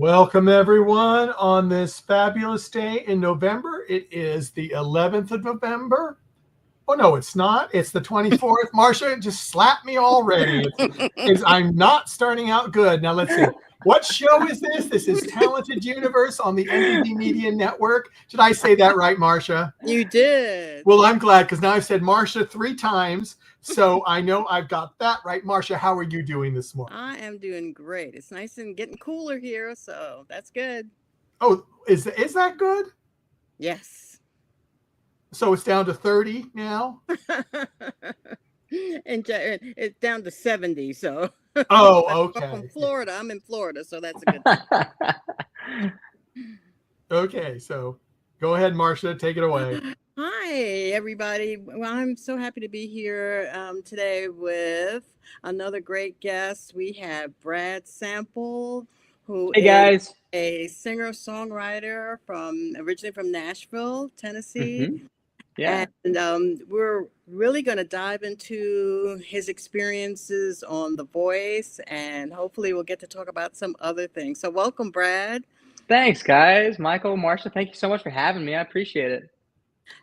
Welcome, everyone, on this fabulous day in November. It is the 11th of November. Oh, no, it's not. It's the 24th. Marcia just slapped me already. I'm not starting out good. Now, let's see. What show is this? This is Talented Universe on the NBD Media Network. Did I say that right, Marcia? You did. Well, I'm glad because now I've said Marcia 3 times. So I know I've got that right. Marcia, how are you doing this morning? I am doing great. It's nice and getting cooler here, so that's good. Oh, is that good? Yes. So it's down to 30 now? And it's down to 70, so. Oh, okay. From Florida. I'm in Florida, so that's a good thing. Okay, so go ahead, Marcia, take it away. Hi, everybody. Well, I'm so happy to be here today with another great guest. We have Brad Sample, who is a singer-songwriter originally from Nashville, Tennessee. Mm-hmm. Yeah. And we're really going to dive into his experiences on The Voice, and hopefully we'll get to talk about some other things. So welcome, Brad. Thanks, guys. Michael, Marcia, thank you so much for having me. I appreciate it.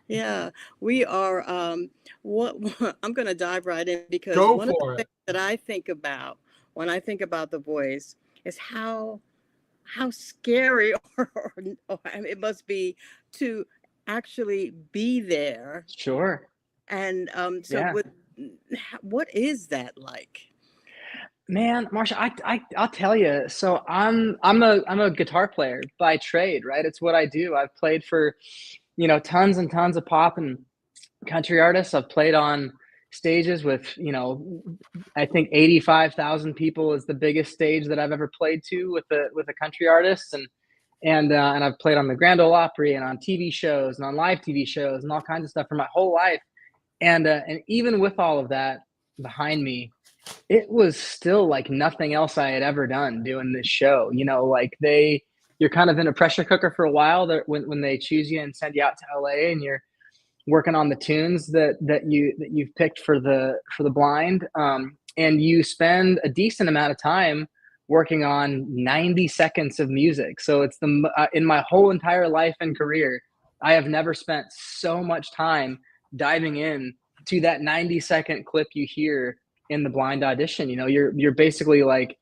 Yeah, we are. I'm going to dive right in because one of the things that I think about when I think about The Voice is how scary or it must be to actually be there. Sure. And what is that like? Man, Marcia, I'll tell you. So I'm a guitar player by trade, right? It's what I do. I've played for, tons and tons of pop and country artists. I've played on stages with, I think 85,000 people is the biggest stage that I've ever played to with a country artist, and I've played on the Grand Ole Opry and on TV shows and on live TV shows and all kinds of stuff for my whole life. And even with all of that behind me, it was still like nothing else I had ever done doing this show. You're kind of in a pressure cooker for a while when they choose you and send you out to LA and you're working on the tunes that you've picked for the blind. And you spend a decent amount of time working on 90 seconds of music. So it's in my whole entire life and career, I have never spent so much time diving in to that 90-second clip you hear in the blind audition. You're basically like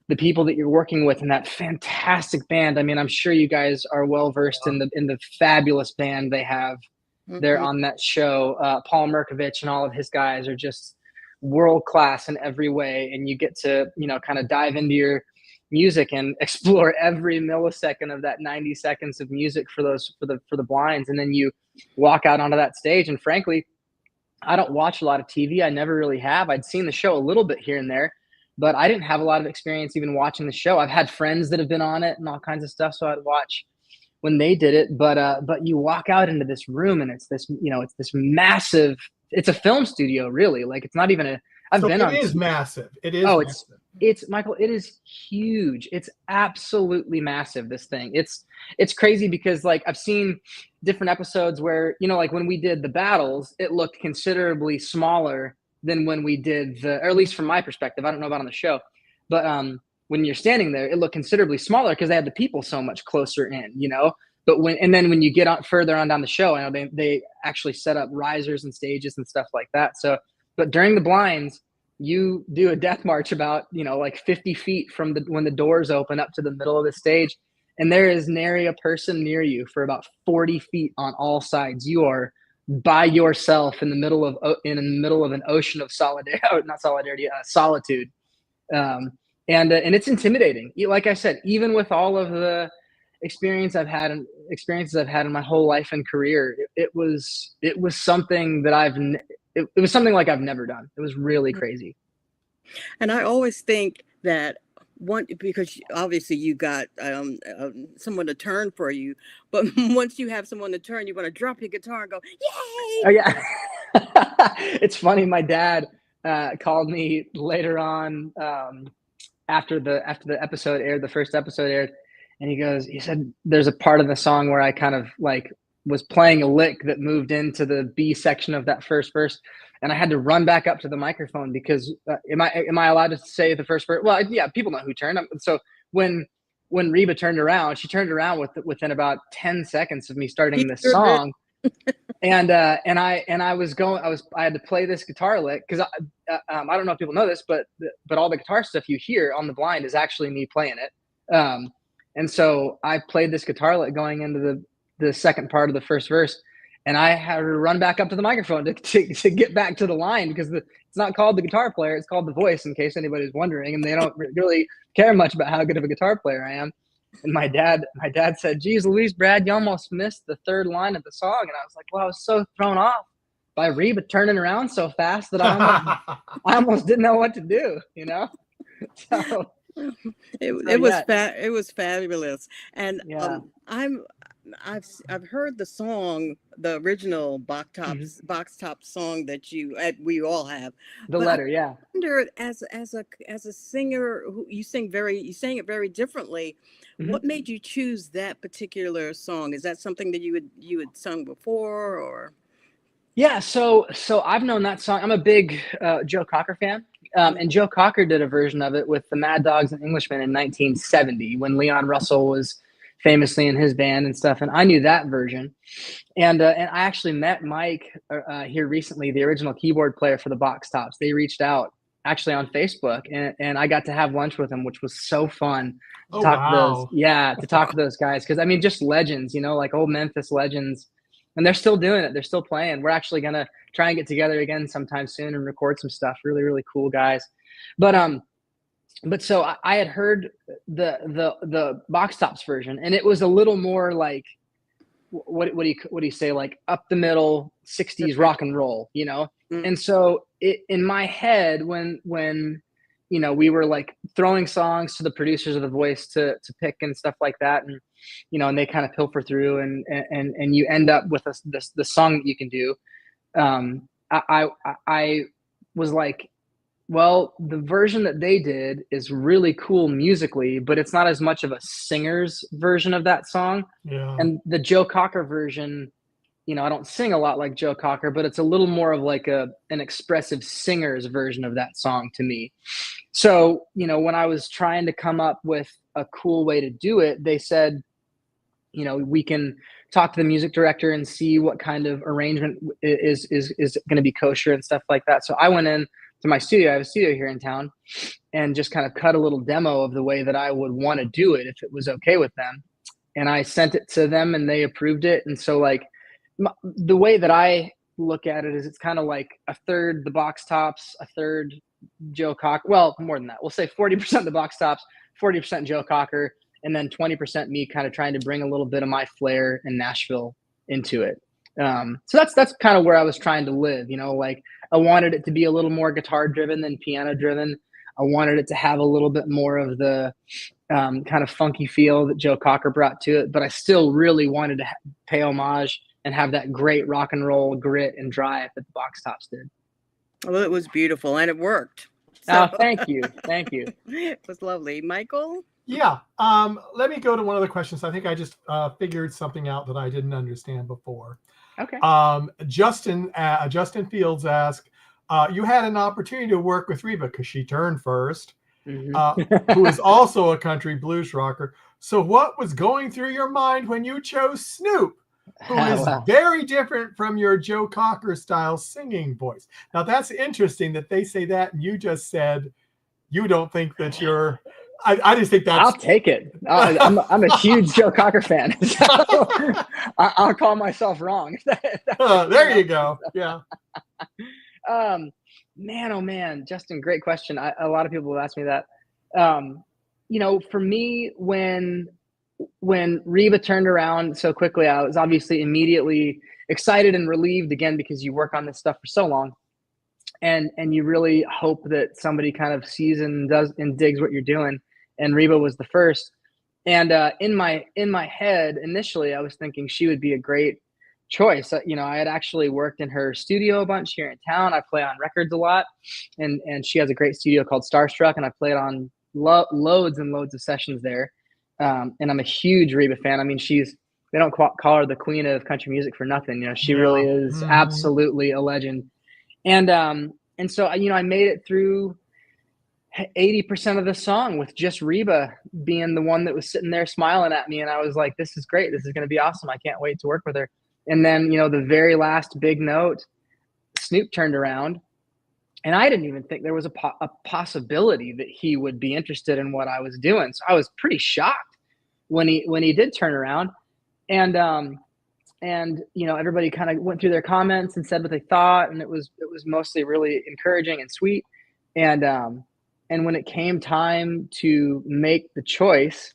the people that you're working with in that fantastic band. I mean, I'm sure you guys are well versed in the fabulous band they have there on that show. Paul Merkovich and all of his guys are just world class in every way, and you get to kind of dive into your music and explore every millisecond of that 90 seconds of music for the blinds, and then you walk out onto that stage. And frankly, I don't watch a lot of TV. I never really have. I'd seen the show a little bit here and there, but I didn't have a lot of experience even watching the show. I've had friends that have been on it and all kinds of stuff, so I'd watch when they did it. But you walk out into this room and it's this, it's this massive. It's a film studio, really. Like, it's not even a. It is massive. It is. Oh, massive. It's Michael. It is huge. It's absolutely massive. This thing. It's crazy because like I've seen different episodes where like when we did the battles, it looked considerably smaller than when we did or at least from my perspective. I don't know about on the show, but when you're standing there, it looked considerably smaller because they had the people so much closer in. But then when you get on further on down the show, I know they actually set up risers and stages and stuff like that. So, but during the blinds, you do a death march about, like 50 feet from when the doors open up to the middle of the stage. And there is nary a person near you for about 40 feet on all sides. You are by yourself in the middle of an ocean of solitude. And it's intimidating. Like I said, even with all of the experiences I've had in my whole life and career, it was something that it was something like I've never done. It was really crazy. And I always think that because obviously you got someone to turn for you, but once you have someone to turn, you're going to drop your guitar and go, yay! Oh yeah. It's funny. My dad called me later on after the episode aired, the first episode aired, and he said, there's a part of the song where I kind of like was playing a lick that moved into the B section of that first verse. And I had to run back up to the microphone because am I allowed to say the first verse? Well, yeah, people know who turned. So when when Reba turned around, she turned around within about 10 seconds of me starting this song. And I had to play this guitar lick because I don't know if people know this, but all the guitar stuff you hear on the blind is actually me playing it. And so I played this guitar lick going into the second part of the first verse, and I had to run back up to the microphone to get back to the line, because it's not called the guitar player, it's called the voice, in case anybody's wondering, and they don't really care much about how good of a guitar player I am. And my dad said, "Geez Louise, Brad, you almost missed the third line of the song." And I was like, well, I was so thrown off by Reba turning around so fast that I almost didn't know what to do, you know? So it was fabulous. And yeah. I've heard the song, the original box top song that we all have. The letter, yeah. I wonder, as a singer, who you sang it very differently. What made you choose that particular song? Is that something that you had sung before, or? Yeah, so I've known that song. I'm a big Joe Cocker fan, and Joe Cocker did a version of it with the Mad Dogs and Englishmen in 1970 when Leon Russell was famously in his band and stuff. And I knew that version, and I actually met Mike here recently, the original keyboard player for the Box Tops. They reached out actually on Facebook, and I got to have lunch with him, which was so fun. To talk to those guys, because I mean, just legends, you know, like old Memphis legends. And they're still doing it. They're still playing. We're actually going to try and get together again sometime soon and record some stuff. Really, really cool guys. But so I had heard the Box Tops version, and it was a little more like, what do you say? Like up the middle 60s rock and roll, you know? And so in my head, when, you know, we were like throwing songs to the producers of The Voice to pick and stuff like that. And, you know, and they kind of pilfer through and you end up with the song that you can do. I was like, well, the version that they did is really cool musically, but it's not as much of a singer's version of that song. Yeah. And the Joe Cocker version, you know, I don't sing a lot like Joe Cocker, but it's a little more of like an expressive singer's version of that song to me. So, you know, when I was trying to come up with a cool way to do it, they said, you know, we can talk to the music director and see what kind of arrangement is going to be kosher and stuff like that. So I went in to my studio. I have a studio here in town, and just kind of cut a little demo of the way that I would want to do it if it was okay with them. And I sent it to them and they approved it. And so like the way that I look at it is it's kind of like a third the Box Tops, a third Joe Cocker. Well, more than that. We'll say 40% the Box Tops, 40% Joe Cocker, and then 20% me kind of trying to bring a little bit of my flair in Nashville into it. So that's kind of where I was trying to live, you know, like I wanted it to be a little more guitar driven than piano driven. I wanted it to have a little bit more of the kind of funky feel that Joe Cocker brought to it, but I still really wanted to pay homage and have that great rock and roll grit and drive that the Box Tops did. Well, it was beautiful and it worked. So. Oh, thank you. Thank you. It was lovely. Michael? Yeah. Let me go to one of the questions. I think I just figured something out that I didn't understand before. Okay. Justin Fields asked, you had an opportunity to work with Reba because she turned first, who is also a country blues rocker. So what was going through your mind when you chose Snoop, who is very different from your Joe Cocker style singing voice? Now that's interesting that they say that, and you just said you don't think that you're. I just think that's. I'll take it. I'm a huge Joe Cocker fan. So I'll call myself wrong. There you go. Yeah. Man, oh man, Justin, great question. A lot of people have asked me that. You know, for me, when Reba turned around so quickly, I was obviously immediately excited and relieved again, because you work on this stuff for so long. And you really hope that somebody kind of sees and does and digs what you're doing. And Reba was the first. And in my head, initially, I was thinking she would be a great choice. You know, I had actually worked in her studio a bunch here in town. I play on records a lot, and she has a great studio called Starstruck, and I played on loads and loads of sessions there. And I'm a huge Reba fan. I mean, they don't call her the queen of country music for nothing. You know, she really is absolutely a legend. And so, you know, I made it through 80% of the song with just Reba being the one that was sitting there smiling at me. And I was like, this is great. This is going to be awesome. I can't wait to work with her. And then, you know, the very last big note, Snoop turned around, and I didn't even think there was a possibility that he would be interested in what I was doing. So I was pretty shocked when he did turn around. And you know, everybody kind of went through their comments and said what they thought, and it was mostly really encouraging and sweet. And when it came time to make the choice,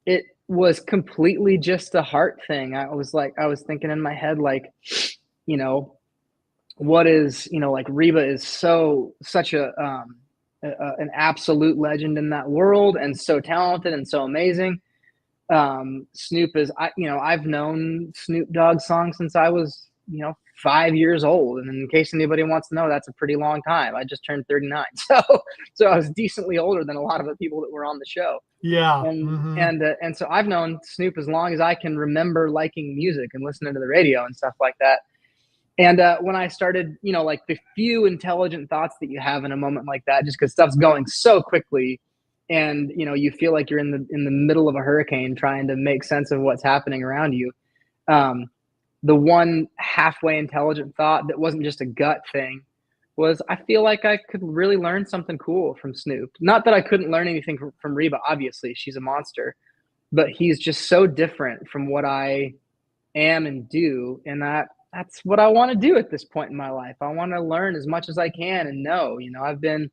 it was completely just a heart thing. I was thinking in my head, like, you know, what is, you know, like Reba is such an absolute legend in that world, and so talented and so amazing. Snoop is, I've known Snoop Dogg songs since I was, 5 years old. And in case anybody wants to know, that's a pretty long time. I just turned 39. So I was decently older than a lot of the people that were on the show. Yeah. And so I've known Snoop as long as I can remember liking music and listening to the radio and stuff like that. And when I started, like the few intelligent thoughts that you have in a moment like that, just because stuff's going so quickly, and you feel like you're in the middle of a hurricane trying to make sense of what's happening around you. The one halfway intelligent thought that wasn't just a gut thing was, I feel like I could really learn something cool from Snoop. Not that I couldn't learn anything from Reba, obviously, she's a monster, but he's just so different from what I am and do. And that's what I want to do at this point in my life. I want to learn as much as I can and know. I've been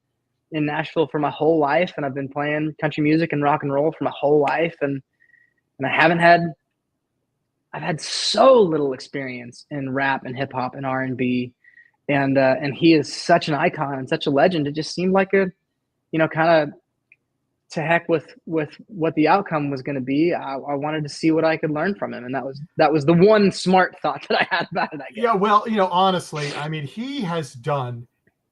in Nashville for my whole life, and I've been playing country music and rock and roll for my whole life. And I've had so little experience in rap and hip hop and R&B. And he is such an icon and such a legend. It just seemed like kind of to heck with what the outcome was going to be. I wanted to see what I could learn from him. And that was the one smart thought that I had about it, I guess. Yeah. Well, honestly, I mean, he has done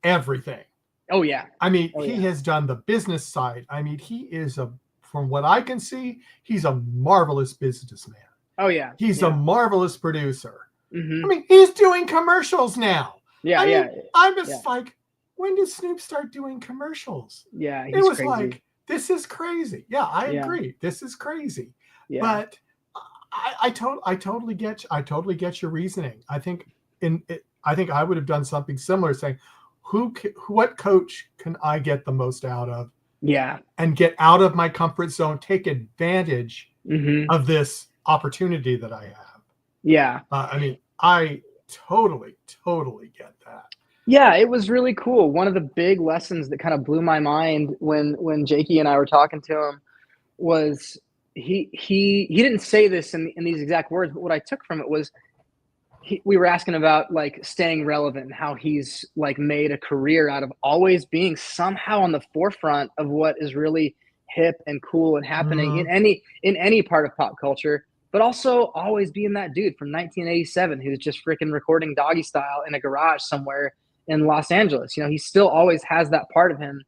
everything. Oh yeah. I mean, he has done the business side. I mean, he is from what I can see, he's a marvelous businessman. Oh yeah. He's a marvelous producer. Mm-hmm. I mean, he's doing commercials now. Yeah. I mean, yeah. I'm just like, when did Snoop start doing commercials? Yeah. It was crazy. Like, this is crazy. Yeah, I agree. This is crazy. Yeah. But I totally get your reasoning. I think I would have done something similar, saying, what coach can I get the most out of? Yeah. And get out of my comfort zone, take advantage of this opportunity that I have. Yeah. I mean, I totally get that. Yeah, it was really cool. One of the big lessons that kind of blew my mind when Jakey and I were talking to him was he didn't say this in these exact words, but what I took from it was, we were asking about like staying relevant and how he's like made a career out of always being somehow on the forefront of what is really hip and cool and happening in any part of pop culture, but also always being that dude from 1987 who's just freaking recording Doggy Style in a garage somewhere in Los Angeles. He still always has that part of him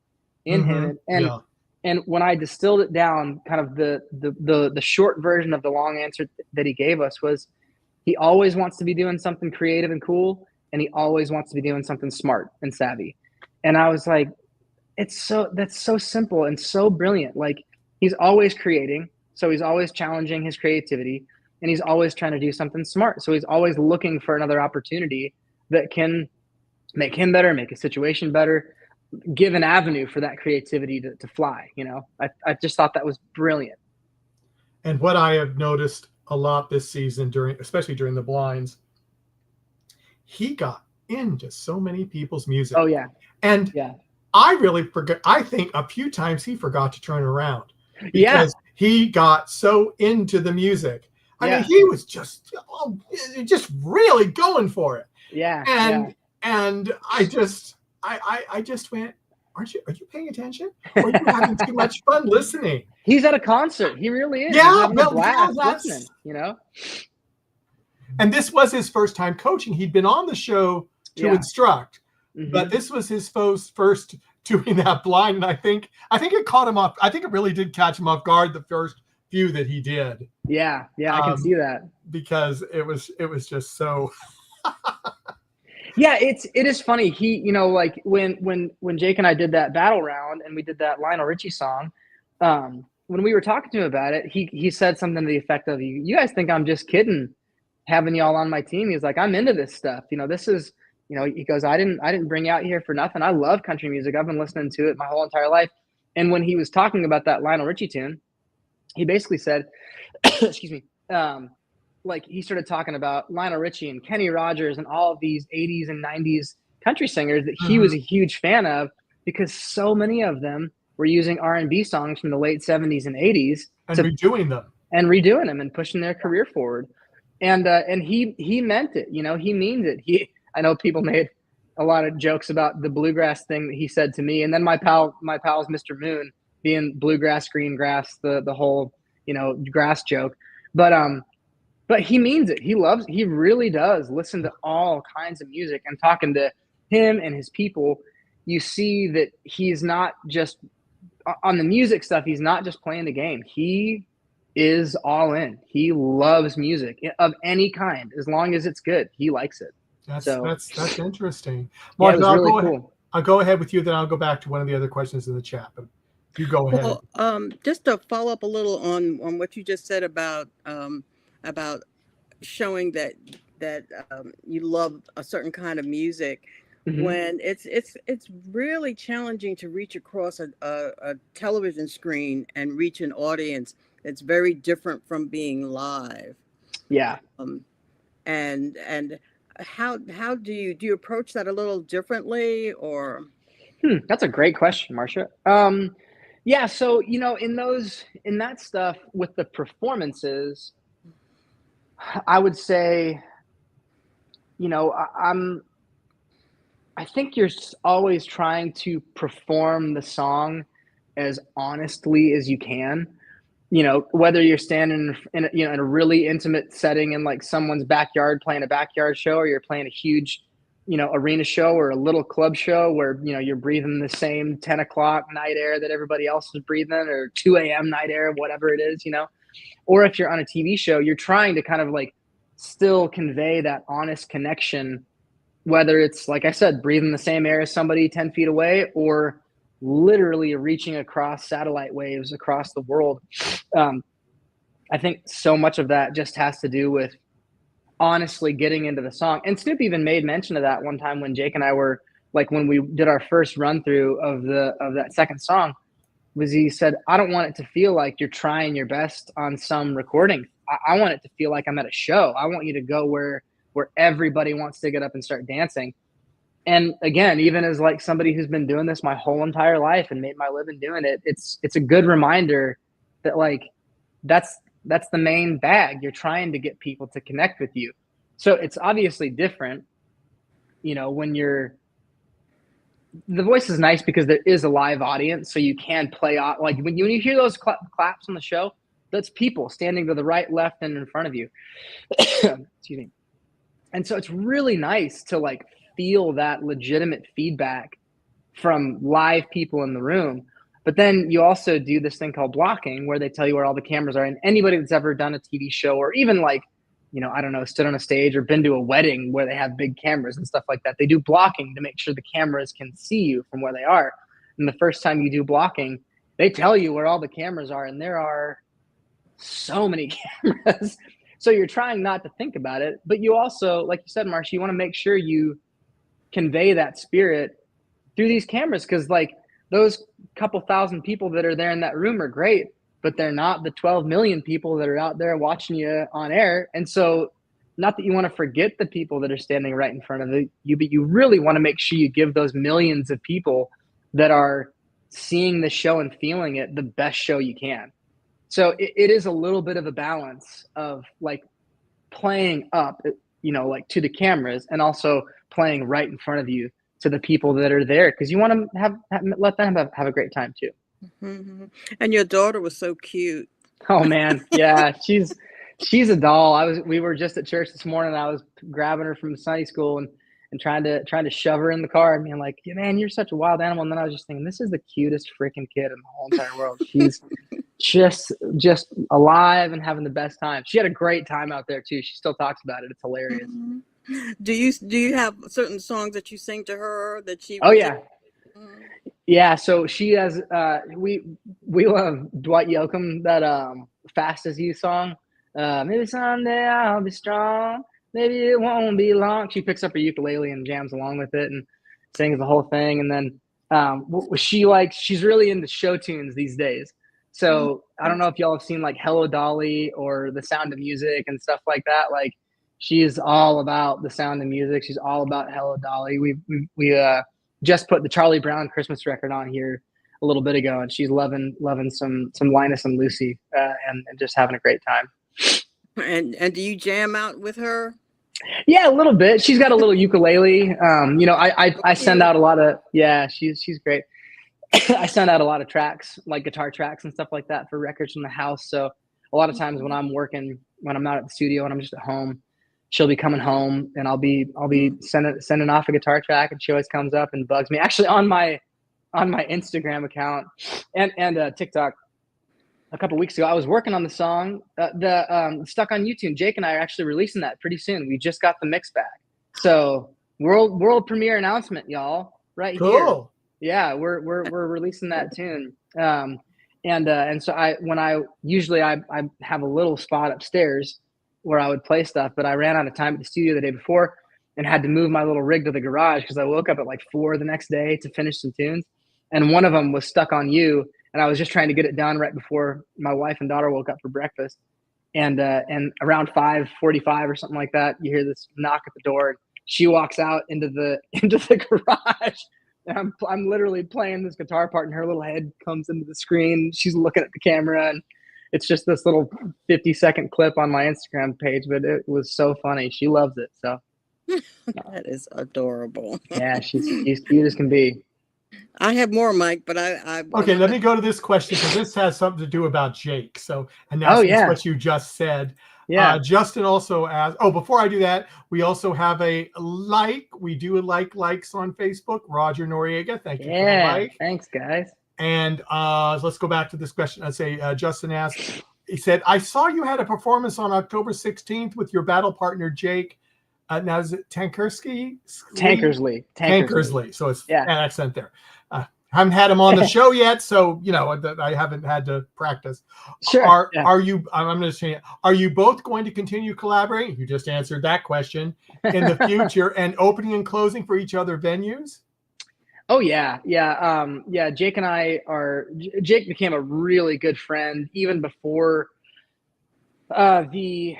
in him. And when I distilled it down, kind of the short version of the long answer that he gave us was, he always wants to be doing something creative and cool, and he always wants to be doing something smart and savvy. And I was like, that's so simple and so brilliant. Like, he's always creating, so he's always challenging his creativity, and he's always trying to do something smart. So he's always looking for another opportunity that can make him better, make a situation better, give an avenue for that creativity to fly. I just thought that was brilliant. And what I have noticed a lot this season, especially during the blinds, he got into so many people's music. Oh yeah. And I really forgot. I think a few times he forgot to turn around because he got so into the music. I mean, he was just really going for it. Yeah. And I just went, are you paying attention? Or are you having too much fun listening? He's at a concert. He really is. Yeah, He's having a blast listening, And this was his first time coaching. He'd been on the show to instruct, but this was his first doing that blind. And I think it caught him off. I think it really did catch him off guard the first few that he did. Yeah, I can see that. Because it was just so. Yeah, it is funny. He, you know, like when Jake and I did that battle round and we did that Lionel Richie song, when we were talking to him about it, he said something to the effect of, "You guys think I'm just kidding, having y'all on my team?" He's like, "I'm into this stuff. You know, this is, you know," he goes, "I didn't bring you out here for nothing. I love country music. I've been listening to it my whole entire life." And when he was talking about that Lionel Richie tune, he basically said, "Excuse me." Like he started talking about Lionel Richie and Kenny Rogers and all of these 80s and 90s country singers that he was a huge fan of, because so many of them were using R&B songs from the late 70s and 80s and redoing them and pushing their career forward. And he meant it, you know, he means it. I know people made a lot of jokes about the bluegrass thing that he said to me, and then my pal's Mr. Moon being bluegrass, green grass, the whole, you know, grass joke. But he means it. He really does listen to all kinds of music. And talking to him and his people, you see that he's not just on the music stuff. He's not just playing the game. He is all in. He loves music of any kind. As long as it's good, he likes it. That's interesting. Mark, yeah, it was really cool. I'll go ahead with you, then I'll go back to one of the other questions in the chat. But you go ahead. Well, just to follow up a little on what you just said about showing that you love a certain kind of music, when it's really challenging to reach across a television screen and reach an audience that's very different from being live. Yeah. And how do you approach that a little differently, or? That's a great question, Marcia. Yeah, so, you know, in that stuff with the performances, I would say, you know, I think you're always trying to perform the song as honestly as you can. You know, whether you're standing in a really intimate setting in like someone's backyard playing a backyard show, or you're playing a huge, you know, arena show or a little club show where, you know, you're breathing the same 10 o'clock night air that everybody else is breathing, or 2 a.m. night air, whatever it is, you know. Or if you're on a TV show, you're trying to kind of like still convey that honest connection, whether it's, like I said, breathing the same air as somebody 10 feet away, or literally reaching across satellite waves across the world. I think so much of that just has to do with honestly getting into the song. And Snoop even made mention of that one time when Jake and I were, like, when we did our first run through of that second song, was he said, "I don't want it to feel like you're trying your best on some recording. I want it to feel like I'm at a show. I want you to go where everybody wants to get up and start dancing." And again, even as like somebody who's been doing this my whole entire life and made my living doing it, it's a good reminder that, like, that's the main bag. You're trying to get people to connect with you. So it's obviously different, you know, when the Voice is nice because there is a live audience, so you can play off. Like when you hear those claps on the show, that's people standing to the right, left, and in front of you. Excuse me. And so it's really nice to like feel that legitimate feedback from live people in the room. But then you also do this thing called blocking, where they tell you where all the cameras are. And anybody that's ever done a TV show, or even like, you know, I don't know, stood on a stage or been to a wedding where they have big cameras and stuff like that, they do blocking to make sure the cameras can see you from where they are. And the first time you do blocking, they tell you where all the cameras are, and there are so many cameras. So you're trying not to think about it, but you also, like you said, Marcia, you want to make sure you convey that spirit through these cameras, because like those couple thousand people that are there in that room are great, but they're not the 12 million people that are out there watching you on air. And so, not that you want to forget the people that are standing right in front of you, but you really want to make sure you give those millions of people that are seeing the show and feeling it the best show you can. So it is a little bit of a balance of like playing up, you know, like to the cameras, and also playing right in front of you to the people that are there, because you want to let them have a great time too. Mm-hmm. And your daughter was so cute. Oh man, yeah, she's a doll. We were just at church this morning. I was grabbing her from Sunday school and trying to shove her in the car and being like, yeah, "Man, you're such a wild animal." And then I was just thinking, this is the cutest freaking kid in the whole entire world. She's just alive and having the best time. She had a great time out there too. She still talks about it. It's hilarious. Mm-hmm. Do you have certain songs that you sing to her that she Oh would just? yeah. Mm. Yeah, so she has we love Dwight Yoakam, that Fast as You song. Maybe someday I'll be strong. Maybe it won't be long. She picks up her ukulele and jams along with it and sings the whole thing. And then she's really into show tunes these days. So I don't know if y'all have seen like Hello Dolly or The Sound of Music and stuff like that. Like she's all about The Sound of Music. She's all about Hello Dolly. We just put the Charlie Brown Christmas record on here a little bit ago, and she's loving some Linus and Lucy, and just having a great time. And do you jam out with her? Yeah, a little bit. She's got a little ukulele. I send out a lot of she's great. I send out a lot of tracks, like guitar tracks and stuff like that, for records from the house. So a lot of times when I'm working, when I'm not at the studio and I'm just at home, she'll be coming home and I'll be sending off a guitar track, and she always comes up and bugs me. Actually, on my Instagram account and TikTok, a couple weeks ago, I was working on the song, Stuck on YouTube. Jake and I are actually releasing that pretty soon. We just got the mix back, so world premiere announcement, y'all, right here. Cool. Yeah, we're releasing that tune. And so I have a little spot upstairs where I would play stuff, but I ran out of time at the studio the day before and had to move my little rig to the garage because I woke up at like 4 the next day to finish some tunes, and one of them was Stuck on You, and I was just trying to get it done right before my wife and daughter woke up for breakfast, and around 5:45 or something like that, you hear this knock at the door. She walks out into the garage. And I'm literally playing this guitar part, and her little head comes into the screen. She's looking at the camera, and it's just this little 50-second clip on my Instagram page, but it was so funny. She loves it. So That is adorable. yeah, she's cute as can be. I have more, Mike, but I Okay, let me go to this question because this has something to do about Jake. So, and that's what you just said. Yeah. Justin also asked, before I do that, we also have a like. We do likes on Facebook. Roger Noriega, thank you for the like. Thanks, guys. And let's go back to this question. I'd say Justin asked, he said, I saw you had a performance on October 16th with your battle partner, Jake. Now, is it Tankersley? Tankersley. So it's an accent there. Haven't had him on the show yet, so I haven't had to practice. Sure. Are you? I'm going to say, are you both going to continue collaborating? You just answered that question in the future, and opening and closing for each other venues. Oh yeah. Jake and I Jake became a really good friend even before the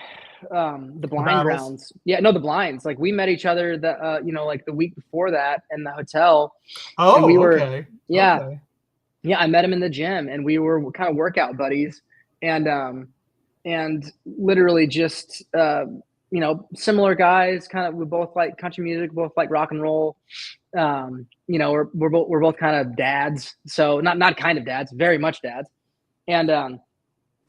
blind rounds. Yeah, no, the blinds. Like we met each other like the week before that in the hotel. Oh, and we were, okay. Yeah. Okay. Yeah, I met him in the gym and we were kind of workout buddies, and literally just similar guys. Kind of, we both like country music, both like rock and roll. We're both kind of dads. So not kind of dads, very much dads. And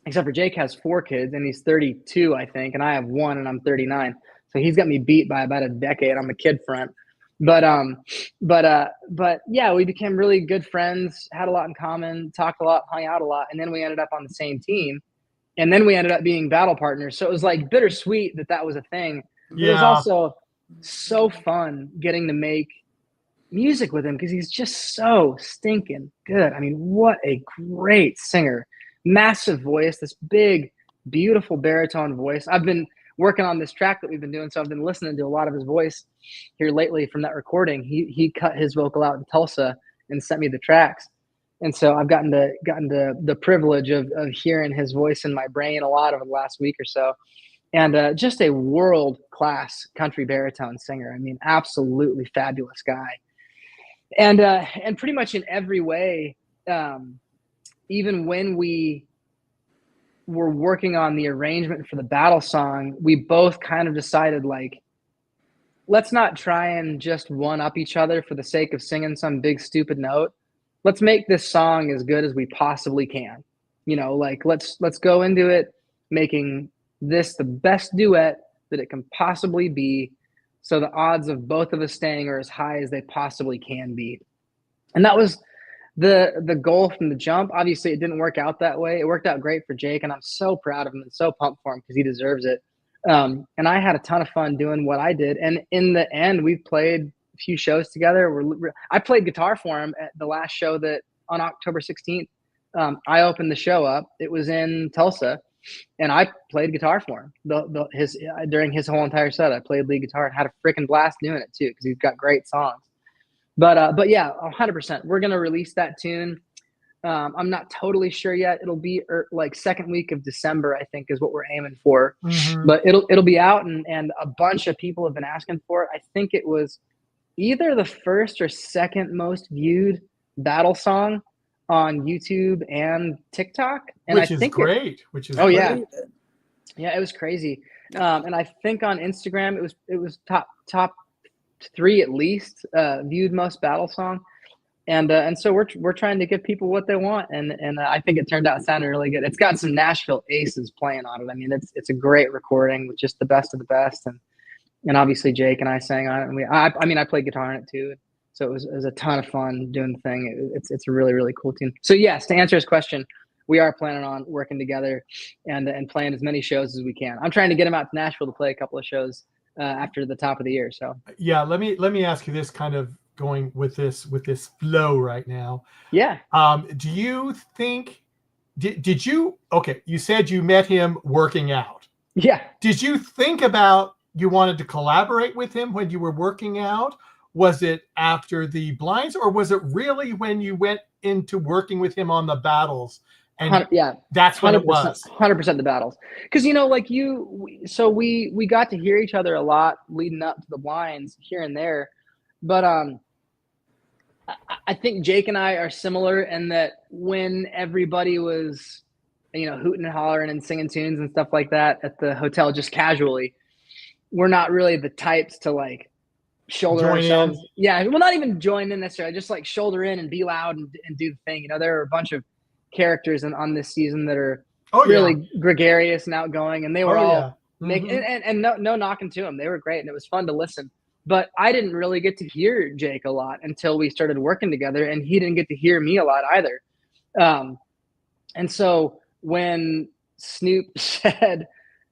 except for Jake has 4 kids and he's 32, I think, and I have 1 and I'm 39. So he's got me beat by about a decade on the kid front. But yeah, we became really good friends, had a lot in common, talked a lot, hung out a lot, and then we ended up on the same team, and then we ended up being battle partners. So it was like bittersweet that was a thing. But it was also so fun getting to make music with him because he's just so stinking good. I mean, what a great singer. Massive voice, this big, beautiful baritone voice. I've been working on this track that we've been doing, so I've been listening to a lot of his voice here lately from that recording. He cut his vocal out in Tulsa and sent me the tracks, and so I've gotten the privilege of hearing his voice in my brain a lot over the last week or so. And just a world-class country baritone singer. I mean, absolutely fabulous guy, and pretty much in every way. Even when we were working on the arrangement for the battle song, we both kind of decided, like, let's not try and just one up each other for the sake of singing some big stupid note. Let's make this song as good as we possibly can. Like let's go into it making this the best duet that it can possibly be, so the odds of both of us staying are as high as they possibly can be. And that was the goal from the jump. Obviously it didn't work out that way. It worked out great for Jake, and I'm so proud of him and so pumped for him because he deserves it. And I had a ton of fun doing what I did. And in the end, we played a few shows together. I played guitar for him at the last show that on October 16th. I opened the show up. It was in Tulsa, and I played guitar for him. During his whole entire set, I played lead guitar and had a freaking blast doing it too, because he's got great songs. But yeah, 100%. We're gonna release that tune. I'm not totally sure yet. It'll be like second week of December, I think, is what we're aiming for. Mm-hmm. But it'll be out, and a bunch of people have been asking for it. I think it was either the first or second most viewed battle song on YouTube and TikTok. And which is great. Yeah, it was crazy. And I think on Instagram it was top 3 at least viewed most battle song. And so we're trying to give people what they want, and I think it turned out sounding really good. It's got some Nashville aces playing on it. I mean, it's a great recording with just the best of the best, and obviously Jake and I sang on it, and I played guitar on it too. So it was a ton of fun doing the thing. It's a really, really cool tune. So yes, to answer his question, we are planning on working together and playing as many shows as we can. I'm trying to get him out to Nashville to play a couple of shows after the top of the year. So yeah, let me ask you this, kind of going with this flow right now. Yeah. Do you think did you you said you met him working out? Yeah. Did you think about you wanted to collaborate with him when you were working out? Was it after the blinds, or was it really when you went into working with him on the battles? And yeah, that's when it was 100% the battles. Because we got to hear each other a lot leading up to the blinds here and there. But I think Jake and I are similar in that when everybody was, hooting and hollering and singing tunes and stuff like that at the hotel just casually, we're not really the types to like shoulder join ourselves. in. Yeah, well, not even join in necessarily, just like shoulder in and be loud and do the thing. There are a bunch of characters on this season that are really gregarious and outgoing, and they were all making and no knocking to them. They were great, and it was fun to listen. But I didn't really get to hear Jake a lot until we started working together, and he didn't get to hear me a lot either. And so when Snoop said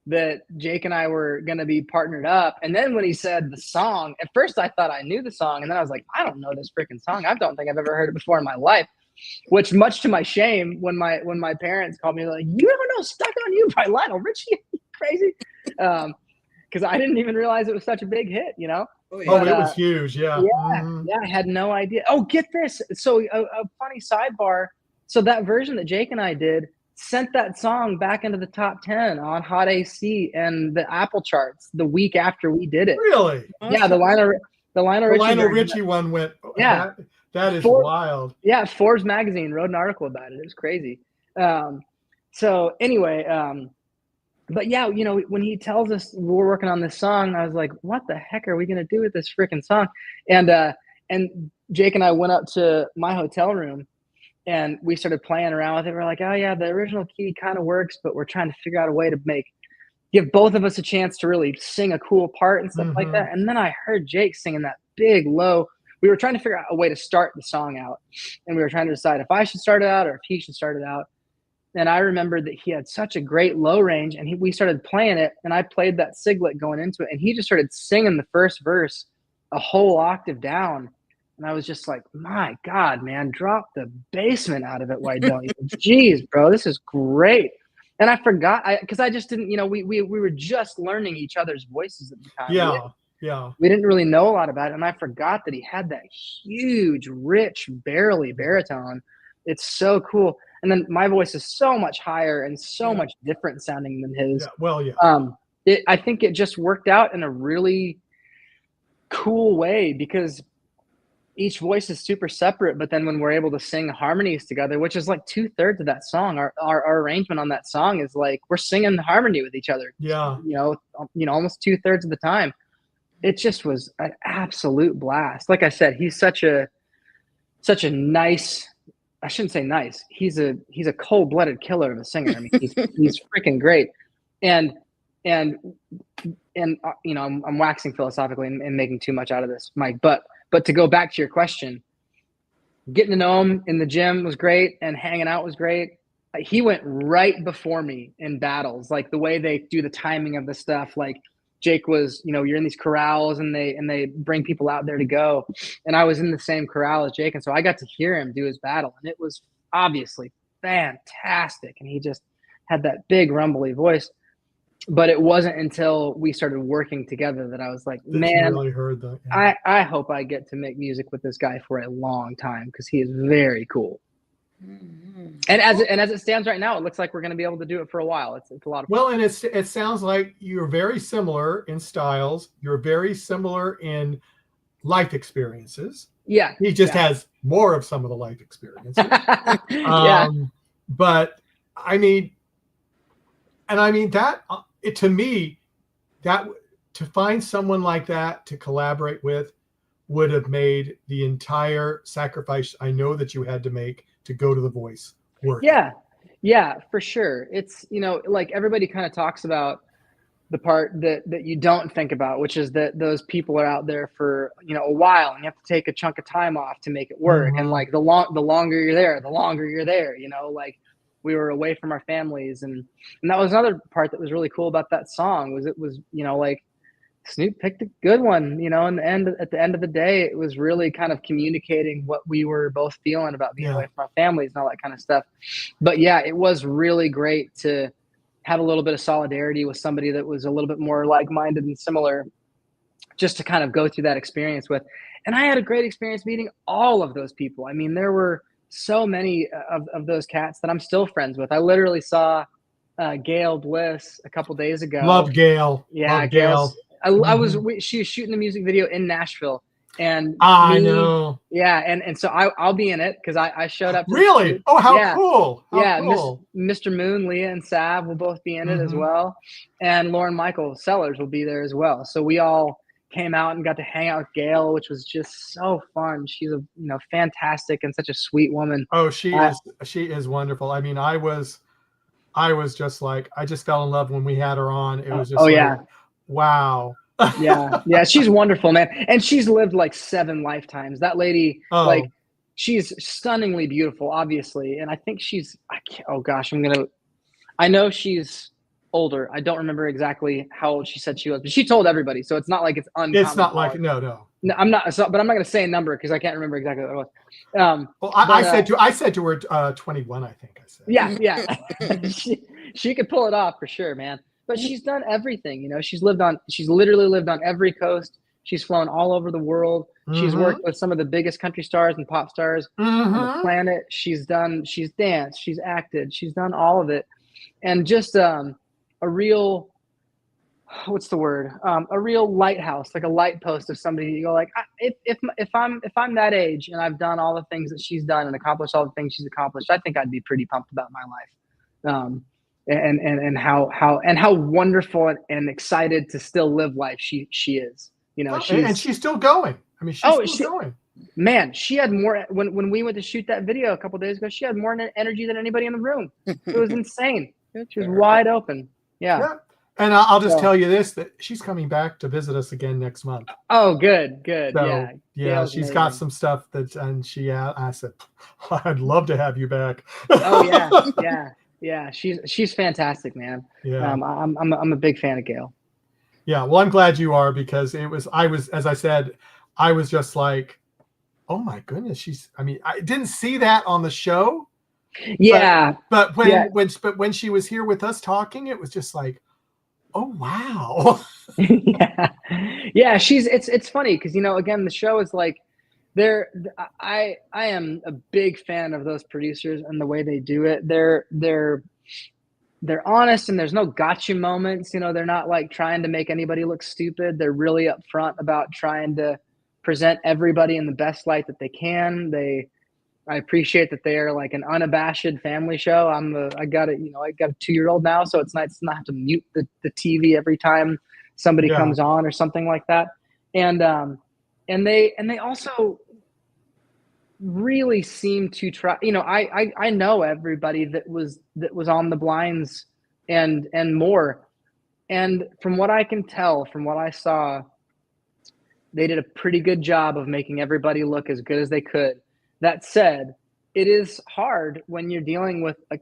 that Jake and I were going to be partnered up, and then when he said the song, at first I thought I knew the song, and then I was like, I don't know this freaking song. I don't think I've ever heard it before in my life. Which, much to my shame, when my parents called me, like, you don't know "Stuck on You" by Lionel Richie? Crazy. Because I didn't even realize it was such a big hit, It was huge. Yeah. Yeah, I had no idea. Oh, get this. So a funny sidebar. So that version that Jake and I did sent that song back into the top 10 on Hot AC and the Apple charts the week after we did it. Really? Yeah, the Lionel Richie one went. Yeah. That is wild. Yeah, Forbes magazine wrote an article about it. It was crazy. So anyway, but yeah, when he tells us we're working on this song, I was like, what the heck are we going to do with this freaking song? And Jake and I went up to my hotel room and we started playing around with it. We're like, oh yeah, the original key kind of works, but we're trying to figure out a way to give both of us a chance to really sing a cool part and stuff like that. And then I heard Jake singing that big low. We were trying to figure out a way to start the song out, and we were trying to decide if I should start it out or if he should start it out. And I remembered that he had such a great low range, and we started playing it, and I played that siglet going into it, and he just started singing the first verse a whole octave down. And I was just like, my God, man, drop the basement out of it. Why don't you? Jeez, bro, this is great. And I forgot, because I just didn't, we were just learning each other's voices at the time. Yeah. We didn't really know a lot about it. And I forgot that he had that huge, rich, barely baritone. It's so cool. And then my voice is so much higher and so much different sounding than his. I think it just worked out in a really cool way because each voice is super separate. But then when we're able to sing harmonies together, which is like 2/3 of that song, our arrangement on that song is like we're singing the harmony with each other. Yeah. Almost 2/3 of the time. It just was an absolute blast. Like I said, he's such a nice. I shouldn't say nice. He's a cold-blooded killer of a singer. I mean, he's freaking great. And I'm waxing philosophically and making too much out of this, Mike. But to go back to your question, getting to know him in the gym was great, and hanging out was great. he went right before me in battles, like the way they do the timing of the stuff. Like Jake was, you're in these corrals and they bring people out there to go. And I was in the same corral as Jake. And so I got to hear him do his battle, and it was obviously fantastic. And he just had that big rumbly voice. But it wasn't until we started working together that I was like, man, really heard that. Yeah. I hope I get to make music with this guy for a long time, because he is very cool. Mm-hmm. And as it stands right now, it looks like we're going to be able to do it for a while. It's a lot of fun. Well, and it sounds like you're very similar in styles. You're very similar in life experiences. Yeah. He just has more of some of the life experiences. But I mean that to me, that to find someone like that to collaborate with would have made the entire sacrifice I know that you had to make to go to The Voice work. Yeah, for sure. It's, like everybody kind of talks about the part that you don't think about, which is that those people are out there for, a while, and you have to take a chunk of time off to make it work. Mm-hmm. And like the longer you're there, like we were away from our families. And that was another part that was really cool about that song, was it was, like Snoop picked a good one, at the end of the day, it was really kind of communicating what we were both feeling about being away from our families and all that kind of stuff. But yeah, it was really great to have a little bit of solidarity with somebody that was a little bit more like-minded and similar, just to kind of go through that experience with. And I had a great experience meeting all of those people. I mean, there were so many of those cats that I'm still friends with. I literally saw Gail Bliss a couple days ago. Love Gail. Yeah, Love Gail. She was shooting a music video in Nashville, and I know. Yeah, and so I'll be in it, because I showed up. Really? Oh, how cool! Cool. Mr. Moon, Leah, and Sav will both be in it as well, and Lauren Michael Sellers will be there as well. So we all came out and got to hang out with Gail, which was just so fun. She's a fantastic and such a sweet woman. Oh, she is wonderful. I mean, I was just like, I just fell in love when we had her on. It was just wow. yeah, she's wonderful, man. And she's lived like 7 lifetimes. That lady, like, she's stunningly beautiful, obviously. And I think I know she's older. I don't remember exactly how old she said she was, but she told everybody. So it's not like it's uncommon. It's not like, no. I'm not, but I'm not going to say a number because I can't remember exactly what it was. Well, I said to her 21, I think I said. Yeah. she could pull it off for sure, man. But she's done everything, she's literally lived on every coast. She's flown all over the world. Mm-hmm. She's worked with some of the biggest country stars and pop stars on the planet. She's danced, she's acted, she's done all of it. And just a real, what's the word? A real lighthouse, like a light post of somebody you go like, if I'm that age and I've done all the things that she's done and accomplished all the things she's accomplished, I think I'd be pretty pumped about my life. And how wonderful and excited to still live life she is. And she's still going. I mean, she's still going. Man, she had more when we went to shoot that video a couple of days ago. She had more energy than anybody in the room. It was insane. She was wide open. Yeah. And I'll just tell you this, that she's coming back to visit us again next month. Oh, good. So, yeah, she's amazing. Got some stuff I said, I'd love to have you back. Oh yeah. She's fantastic, man. Yeah. I'm a big fan of Gail. Yeah. Well, I'm glad you are, because I was just like, oh my goodness, I didn't see that on the show. Yeah. But when she was here with us talking, it was just like, oh wow. Yeah. It's funny because again, the show is like, I am a big fan of those producers and the way they do it. They're honest, and there's no gotcha moments. They're not like trying to make anybody look stupid. They're really upfront about trying to present everybody in the best light that they can. I appreciate that they are like an unabashed family show. I got a 2-year-old now, so it's nice to not have to mute the TV every time somebody comes on or something like that. And they also really seem to try. I know everybody that was on the blinds and more. And from what I can tell, from what I saw, they did a pretty good job of making everybody look as good as they could. That said, it is hard when you're dealing with a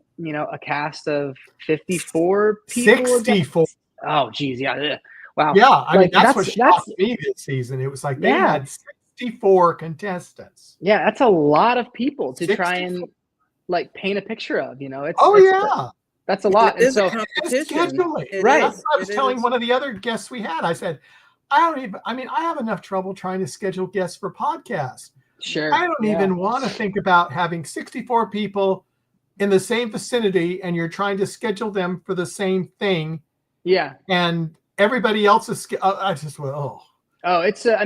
cast of 54 people. 64. Oh, geez, yeah. Wow. Yeah, I mean, that's what that's shocked me this season. It was like they had 64 contestants. Yeah, that's a lot of people to 64. try and like paint a picture of. That's a lot. It is a competition. Right. That's what I was telling one of the other guests we had. I said, I have enough trouble trying to schedule guests for podcasts. Sure. I don't even want to think about having 64 people in the same vicinity and you're trying to schedule them for the same thing. Yeah. And everybody else is, I just went, oh. Oh, it's a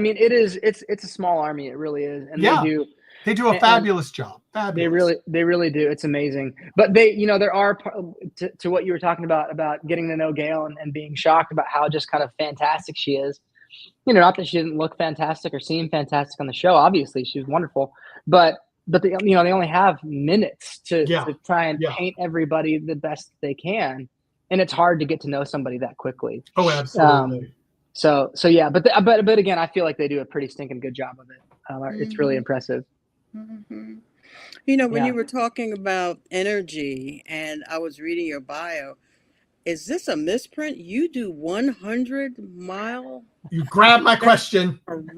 small army. It really is. And they do a fabulous job. Fabulous. They really do. It's amazing. But there are, to what you were talking about getting to know Gail and being shocked about how just kind of fantastic she is. Not that she didn't look fantastic or seem fantastic on the show. Obviously, she was wonderful, but they only have minutes to try and paint everybody the best they can, and it's hard to get to know somebody that quickly. Oh, absolutely. So yeah, but again, I feel like they do a pretty stinking good job of it. It's really impressive. Mm-hmm. When you were talking about energy, and I was reading your bio. Is this a misprint? You do 100-mile? You grabbed my question. Bad,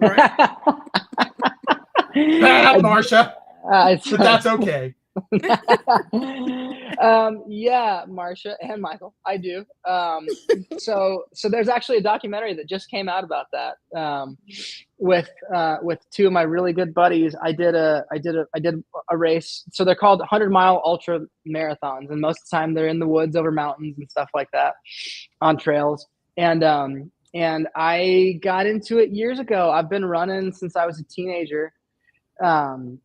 Marsha. But that's okay. Yeah, Marsha and Michael, I do. So there's actually a documentary that just came out about that. With two of my really good buddies, I did a race. So they're called 100-mile ultra marathons, and most of the time they're in the woods over mountains and stuff like that, on trails. And I got into it years ago. I've been running since I was a teenager. And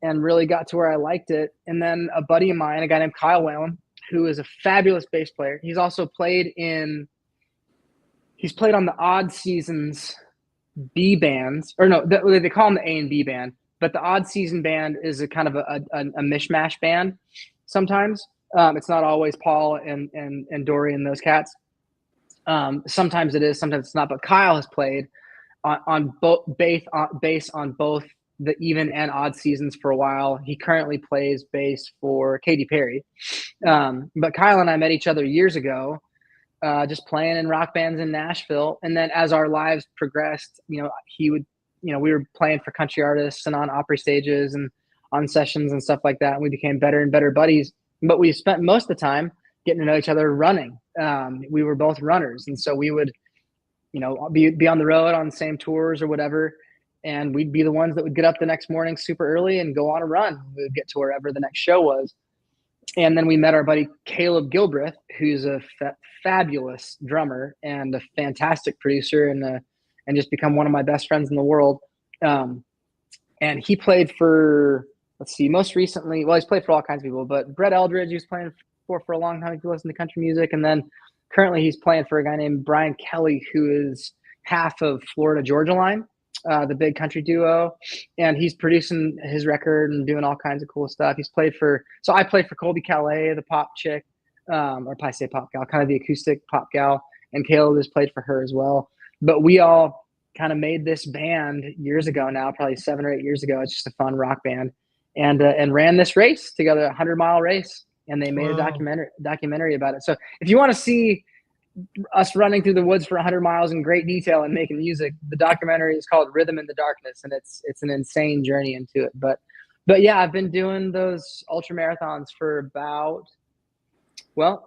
really got to where I liked it. And then a buddy of mine, a guy named Kyle Whalen, who is a fabulous bass player. He's also played on the Odd Seasons B bands, or no, they call them the A and B band, but the Odd Season band is a kind of a mishmash band. Sometimes it's not always Paul and Dory and those cats. Sometimes it is, sometimes it's not, but Kyle has played on both bass on both the even and odd seasons for a while. He currently plays bass for Katy Perry. But Kyle and I met each other years ago, just playing in rock bands in Nashville. And then as our lives progressed, we were playing for country artists and on Opry stages and on sessions and stuff like that. And we became better and better buddies, but we spent most of the time getting to know each other running. We were both runners. And so we would, be on the road on the same tours or whatever. And we'd be the ones that would get up the next morning super early and go on a run. We would get to wherever the next show was. And then we met our buddy Caleb Gilbreth, who's a fabulous drummer and a fantastic producer, and just become one of my best friends in the world. And he played for, most recently, he's played for all kinds of people, but Brett Eldredge, he was playing for a long time if you listen to country music. And then currently he's playing for a guy named Brian Kelly, who is half of Florida Georgia Line, the big country duo, and he's producing his record and doing all kinds of cool stuff. I played for Colbie Caillat, the pop chick, or I say pop gal, kind of the acoustic pop gal, and Caleb has played for her as well. But we all kind of made this band years ago now, probably 7 or 8 years ago. It's just a fun rock band, and ran this race together, a 100-mile race, and they made a documentary about it. So if you want to see us running through the woods for 100 miles in great detail and making music, the documentary is called Rhythm in the Darkness, and it's an insane journey into it. But yeah, I've been doing those ultra marathons for about,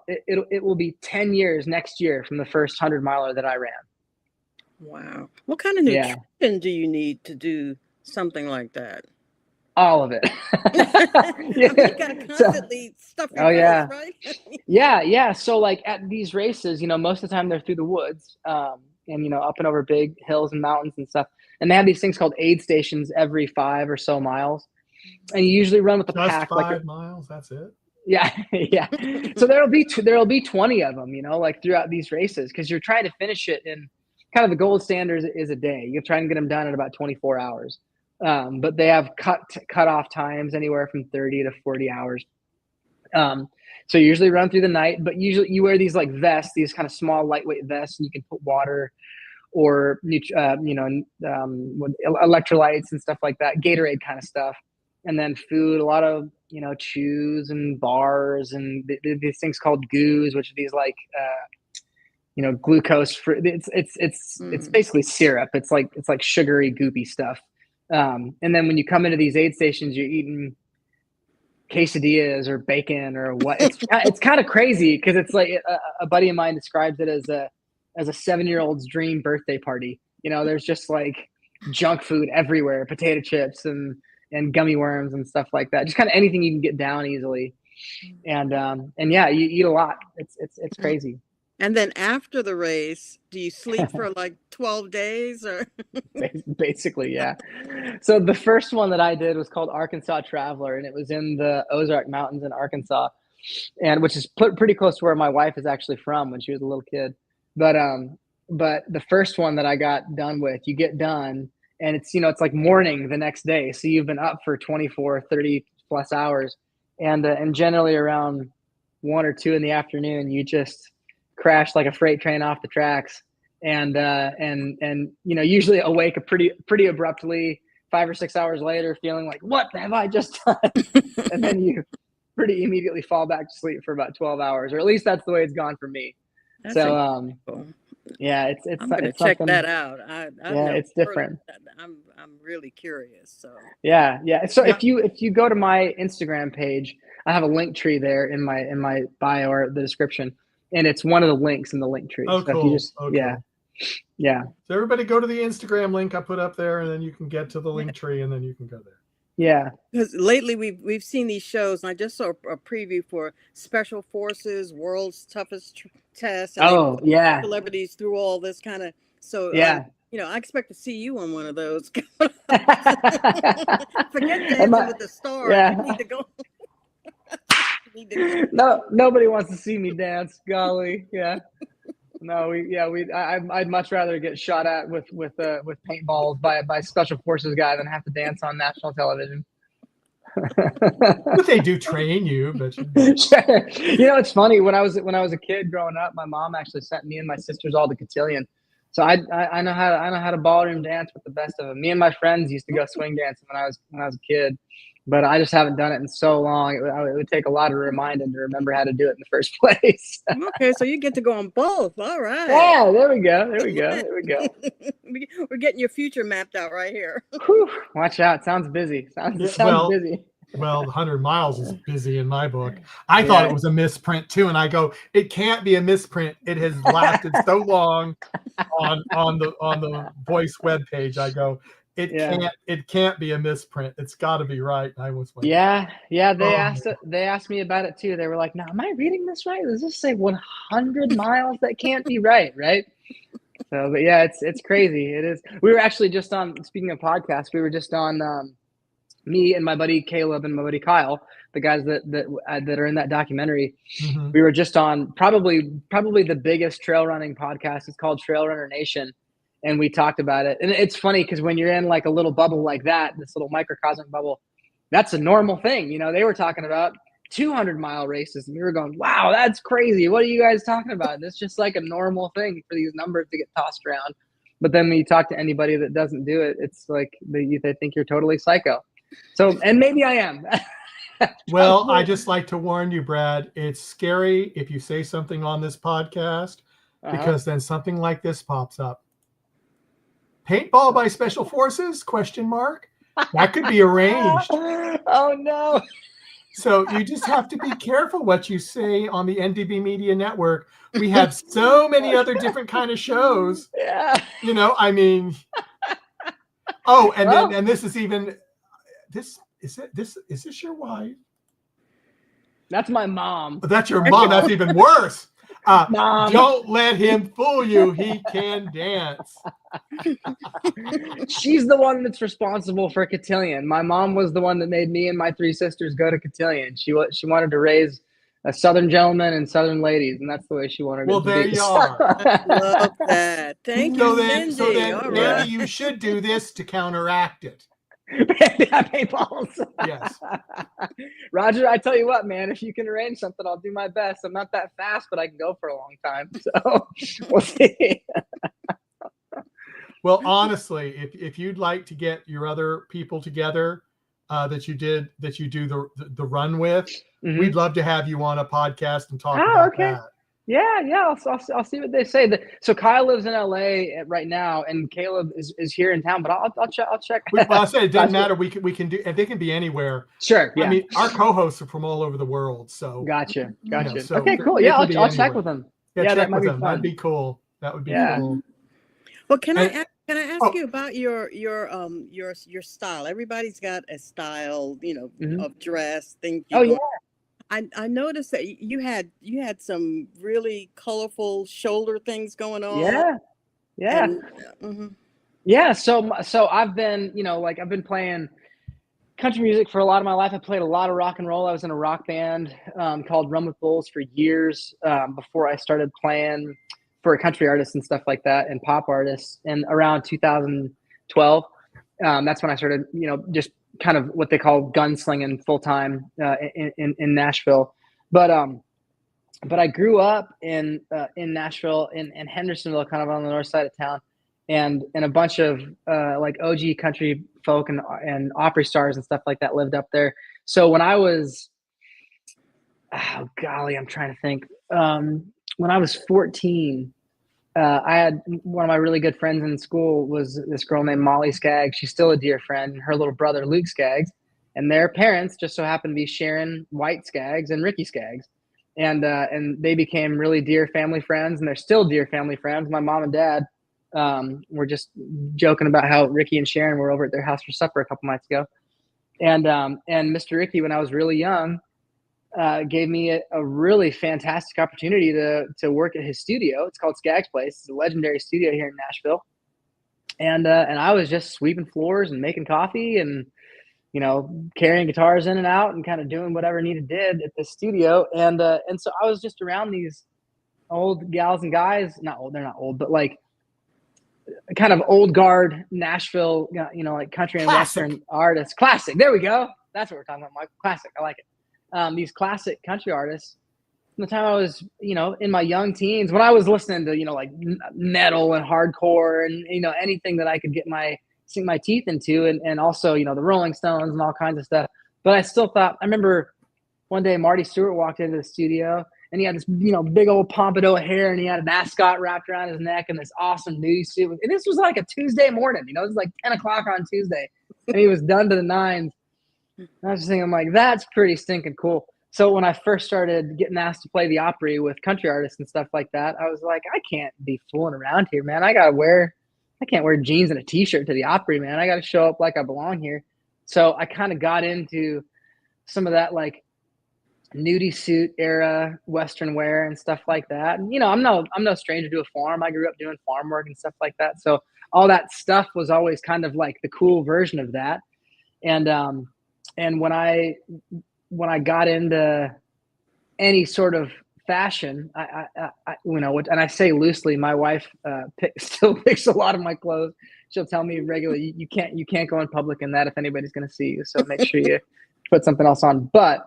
it will be 10 years next year from the first 100-miler that I ran. Wow. What kind of nutrition do you need to do something like that? All of it. You gotta constantly stuff your face, right? Yeah. So like at these races, most of the time they're through the woods, and up and over big hills and mountains and stuff. And they have these things called aid stations every 5 or so miles. And you usually run with the pack. 5 miles, that's it. Yeah. So there'll be 20 of them, like throughout these races, because you're trying to finish it in kind of the gold standard is a day. You try and get them done in about 24 hours. But they have cut off times anywhere from 30 to 40 hours. So you usually run through the night, but usually you wear these like vests, these kind of small, lightweight vests, and you can put water or, electrolytes and stuff like that, Gatorade kind of stuff. and then food, a lot of, chews and bars and these things called goos, which are these like, glucose fruit. It's basically syrup. It's like sugary, goopy stuff. And then when you come into these aid stations, you're eating quesadillas or bacon or what. It's kind of crazy because it's like a buddy of mine describes it as a 7-year-old's dream birthday party. There's just like junk food everywhere, potato chips and gummy worms and stuff like that. Just kind of anything you can get down easily. And yeah, you eat a lot. It's crazy. And then after the race, do you sleep for like 12 days or? Basically, yeah. So the first one that I did was called Arkansas Traveler, and it was in the Ozark Mountains in Arkansas, and which is pretty close to where my wife is actually from when she was a little kid. But the first one that I got done with, you get done and it's, it's like morning the next day. So you've been up for 24, 30 plus hours. And generally around 1 or 2 in the afternoon, you just crash like a freight train off the tracks. And usually awake pretty abruptly 5 or 6 hours later, feeling like, what have I just done? And then you pretty immediately fall back to sleep for about 12 hours, or at least that's the way it's gone for me. That's so, yeah, it's I'm gonna check that out. Yeah, it's different. I'm really curious. So yeah. So if you go to my Instagram page, I have a link tree there in my bio or the description, and it's one of the links in the link tree. Oh, so cool. If you just, okay. Yeah. So everybody go to the Instagram link I put up there, and then you can get to the link tree, and then you can go there. Yeah. Because lately we've seen these shows, and I just saw a preview for Special Forces World's Toughest Test. And yeah. Celebrities through all this kind of. So yeah. I expect to see you on one of those. Forget Dancing with the Stars. Yeah. You need to go. No, nobody wants to see me dance. Golly, yeah. No, I'd much rather get shot at with paintballs by a special forces guy than have to dance on national television. But they do train you, but sure. It's funny, when I was a kid growing up, my mom actually sent me and my sisters all to cotillion. So I know how to ballroom dance with the best of them. Me and my friends used to go swing dancing when I was a kid, but I just haven't done it in so long. It would take a lot of reminding to remember how to do it in the first place. Okay, so you get to go on both. All right. Yeah, there we go. We're getting your future mapped out right here. Whew, watch out. Sounds busy. Sounds busy. Well, 100 miles is busy in my book. I thought it was a misprint too, and I go, it can't be a misprint. It has lasted so long on the Voice webpage. I go, it can't be a misprint. It's got to be right. And I was like, yeah. They asked me about it too. They were like, "Now, am I reading this right? Does this say 100 miles? That can't be right?" So, but yeah, it's crazy. It is. We were actually just on. Speaking of podcasts, we were just on. Me and my buddy Caleb and my buddy Kyle, the guys that are in that documentary. Mm-hmm. We were just on probably the biggest trail running podcast. It's called Trail Runner Nation. And we talked about it. And it's funny because when you're in like a little bubble like that, this little microcosmic bubble, that's a normal thing. They were talking about 200-mile races, and we were going, wow, that's crazy. What are you guys talking about? And it's just like a normal thing for these numbers to get tossed around. But then when you talk to anybody that doesn't do it, it's like they think you're totally psycho. So, and maybe I am. Well, I just like to warn you, Brad, it's scary if you say something on this podcast, because then something like this pops up. Paintball by Special Forces? ? That could be arranged. Oh no. So you just have to be careful what you say on the NDB Media Network. We have so many other different kind of shows. Yeah. I mean. Oh, and this is even. Is this your wife? That's my mom. That's your mom. That's even worse. Mom. Don't let him fool you. He can dance. She's the one that's responsible for cotillion. My mom was the one that made me and my 3 sisters go to cotillion. She wanted to raise a Southern gentleman and Southern ladies, and that's the way she wanted it to be. Well, there you are. Love that. Thank you, Cindy. So then maybe you should do this to counteract it. Paintballs. Yes. Roger, I tell you what, man, if you can arrange something, I'll do my best. I'm not that fast, but I can go for a long time. So we'll see. Well, honestly, if you'd like to get your other people together, that you do the run with. Mhm. We'd love to have you on a podcast and talk Oh, about okay. that. Yeah. I'll see what they say. So Kyle lives in LA right now, and Caleb is here in town. But I'll check. Well, I said it doesn't matter. We can do, and they can be anywhere. Sure. Yeah. I mean, our co-hosts are from all over the world, so Gotcha. so Okay. Cool. they Yeah. can be I'll check anywhere. with them. Yeah, that check might with be them. fun. That'd be cool. That would be cool. Well, can I And- ask you about your style? Everybody's got a style, of dress, things. Oh yeah. I noticed that you had some really colorful shoulder things going on. Yeah. And, Yeah. So I've been, I've been playing country music for a lot of my life. I played a lot of rock and roll. I was in a rock band called Run with Bulls for years before I started playing for a country artist and stuff like that, and pop artists. And around 2012, that's when I started, just kind of what they call gunslinging full time in Nashville. But I grew up in Nashville, in Hendersonville, kind of on the north side of town, and a bunch of like OG country folk and Opry stars and stuff like that lived up there. So when I was, oh golly, I'm trying to think. When I was 14, I had one of my really good friends in school was this girl named Molly Skaggs. She's still a dear friend. Her little brother, Luke Skaggs, and their parents just so happened to be Sharon White Skaggs and Ricky Skaggs. And they became really dear family friends, and they're still dear family friends. My mom and dad were just joking about how Ricky and Sharon were over at their house for supper a couple nights ago. And Mr. Ricky, when I was really young, gave me a really fantastic opportunity to work at his studio. It's called Skaggs Place. It's a legendary studio here in Nashville. And I was just sweeping floors and making coffee and, carrying guitars in and out and kind of doing whatever needed did at the studio. And so I was just around these old gals and guys, not old, they're not old, but like kind of old guard Nashville, like country and Western artists. Classic. There we go. That's what we're talking about, Mike. Classic. I like it. These classic country artists. From the time I was, in my young teens, when I was listening to, like metal and hardcore and, anything that I could sink my teeth into, and also, the Rolling Stones and all kinds of stuff. But I still thought, I remember one day Marty Stewart walked into the studio and he had this, big old pompadour hair, and he had an ascot wrapped around his neck and this awesome nudie suit. And this was like a Tuesday morning, it was like 10 o'clock on Tuesday, and he was done to the nines. And I was just thinking, I'm like, that's pretty stinking cool. So when I first started getting asked to play the Opry with country artists and stuff like that, I was like, I can't be fooling around here, man. I can't wear jeans and a t-shirt to the Opry, man. I got to show up like I belong here. So I kind of got into some of that like nudie suit era Western wear and stuff like that. And, I'm no stranger to a farm. I grew up doing farm work and stuff like that. So all that stuff was always kind of like the cool version of that. And when I got into any sort of fashion, I and I say loosely, my wife still picks a lot of my clothes. She'll tell me regularly, you can't go in public in that if anybody's going to see you. So make sure you put something else on. But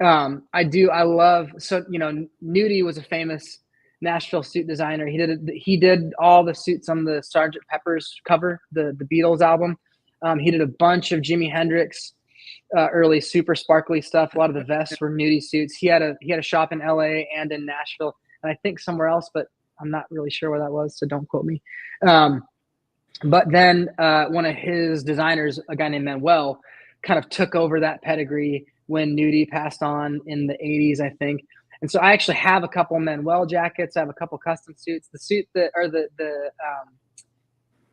I love, so, Nudie was a famous Nashville suit designer. He did all the suits on the Sgt. Pepper's cover, the Beatles album. He did a bunch of Jimi Hendrix early super sparkly stuff. A lot of the vests were nudie suits. He had a shop in LA and in Nashville, and I think somewhere else, but I'm not really sure where that was, so don't quote me. But then one of his designers, a guy named Manuel, kind of took over that pedigree when Nudie passed on in the 80s, I think. And so I actually have a couple Manuel jackets. I have a couple custom suits. The suit that, or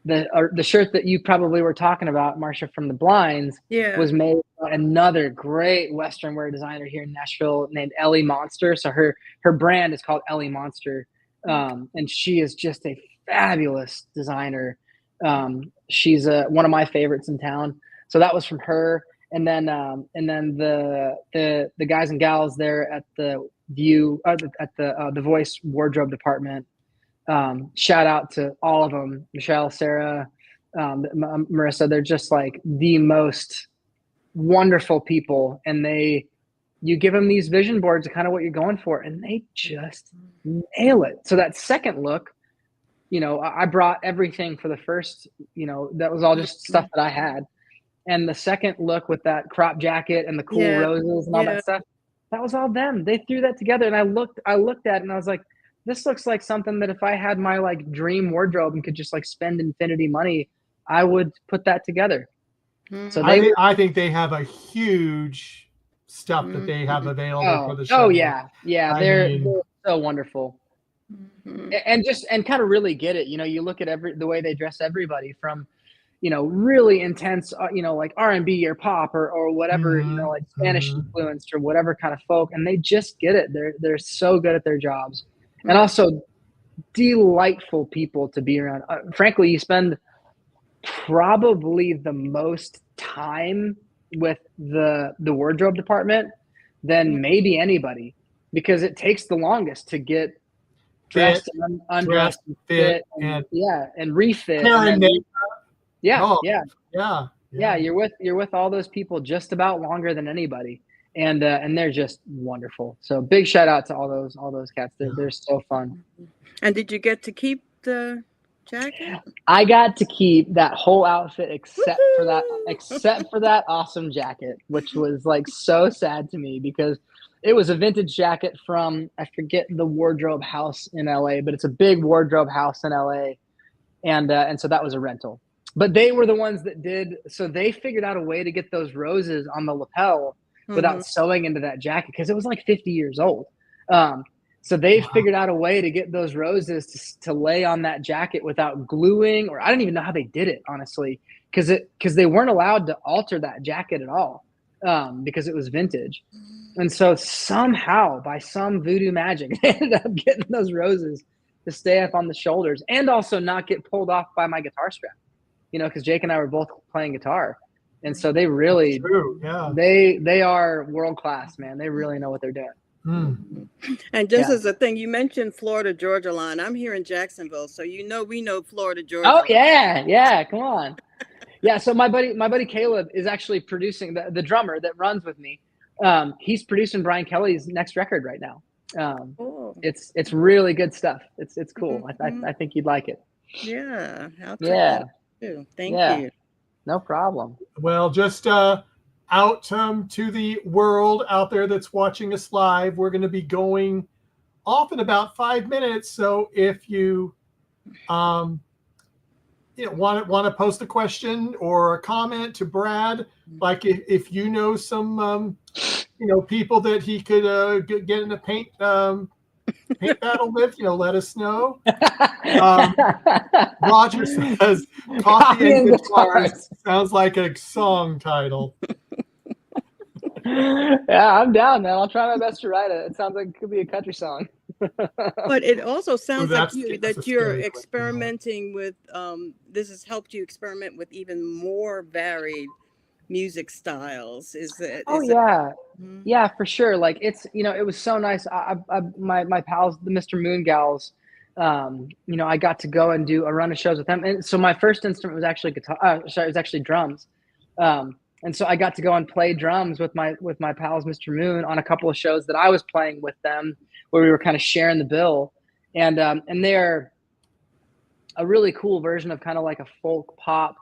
the shirt that you probably were talking about, Marcia, from the Blinds, was made by another great Western wear designer here in Nashville named Ellie Monster. So her brand is called Ellie Monster. And she is just a fabulous designer. She's one of my favorites in town. So that was from her. And then the guys and gals there at the the Voice wardrobe department. Shout out to all of them, Michelle, Sarah, Marissa. They're just like the most wonderful people, and you give them these vision boards of kind of what you're going for, and they just nail it. So that second look, I brought everything for the first, that was all just stuff that I had. And the second look with that crop jacket and the cool roses and all that stuff, that was all them. They threw that together, and I looked at it and I was like, this looks like something that if I had my like dream wardrobe and could just like spend infinity money, I would put that together. So I think they have a huge stuff that they have available for the show. Oh yeah. They're so wonderful. And kind of really get it. You know, you look at the way they dress everybody from, you know, really intense, you know, like R&B or pop or whatever, you know, like Spanish influenced or whatever kind of folk, and they just get it. They're so good at their jobs, and also delightful people to be around. Frankly, you spend probably the most time with the wardrobe department than maybe anybody, because it takes the longest to get dressed and undressed, fit, and refit. You're with all those people just about longer than anybody, and they're just wonderful. So big shout out to all those cats. They're so fun. And did you get to keep the jacket? I got to keep that whole outfit except for that awesome jacket, which was like so sad to me because it was a vintage jacket from, I forget the wardrobe house in LA, but it's a big wardrobe house in LA, and so that was a rental. But they were the ones that so they figured out a way to get those roses on the lapel without sewing into that jacket, because it was like 50 years old. So they figured out a way to get those roses to lay on that jacket without gluing, or I don't even know how they did it, honestly, because they weren't allowed to alter that jacket at all, because it was vintage. And so somehow, by some voodoo magic, they ended up getting those roses to stay up on the shoulders and also not get pulled off by my guitar strap. You know, because Jake and I were both playing guitar, and so they really, they are world class, man. They really know what they're doing. And just as a thing, you mentioned Florida Georgia Line. I'm here in Jacksonville, so we know Florida Georgia. Oh yeah, come on. Yeah, so my buddy Caleb is actually producing the drummer that runs with me. He's producing Brian Kelly's next record right now. It's really good stuff. It's cool. I think you'd like it. Yeah, I'll check that out too. Thank you. No problem. Well, just out to the world out there that's watching us live, we're going to be going off in about 5 minutes. So if you want to post a question or a comment to Brad, like if you know some people that he could get in a paint battle with, let us know. Roger says coffee and guitars sounds like a song title. Yeah, I'm down, man. I'll try my best to write it. It sounds like it could be a country song. But it also sounds like you're experimenting with this has helped you experiment with even more varied music styles. Yeah, for sure. Like it's, it was so nice. My pals, the Mr. Moon Gals, I got to go and do a run of shows with them. And so my first instrument was actually guitar. It was actually drums. And so I got to go and play drums with my pals, Mr. Moon, on a couple of shows that I was playing with them, where we were kind of sharing the bill. And they're a really cool version of kind of like a folk pop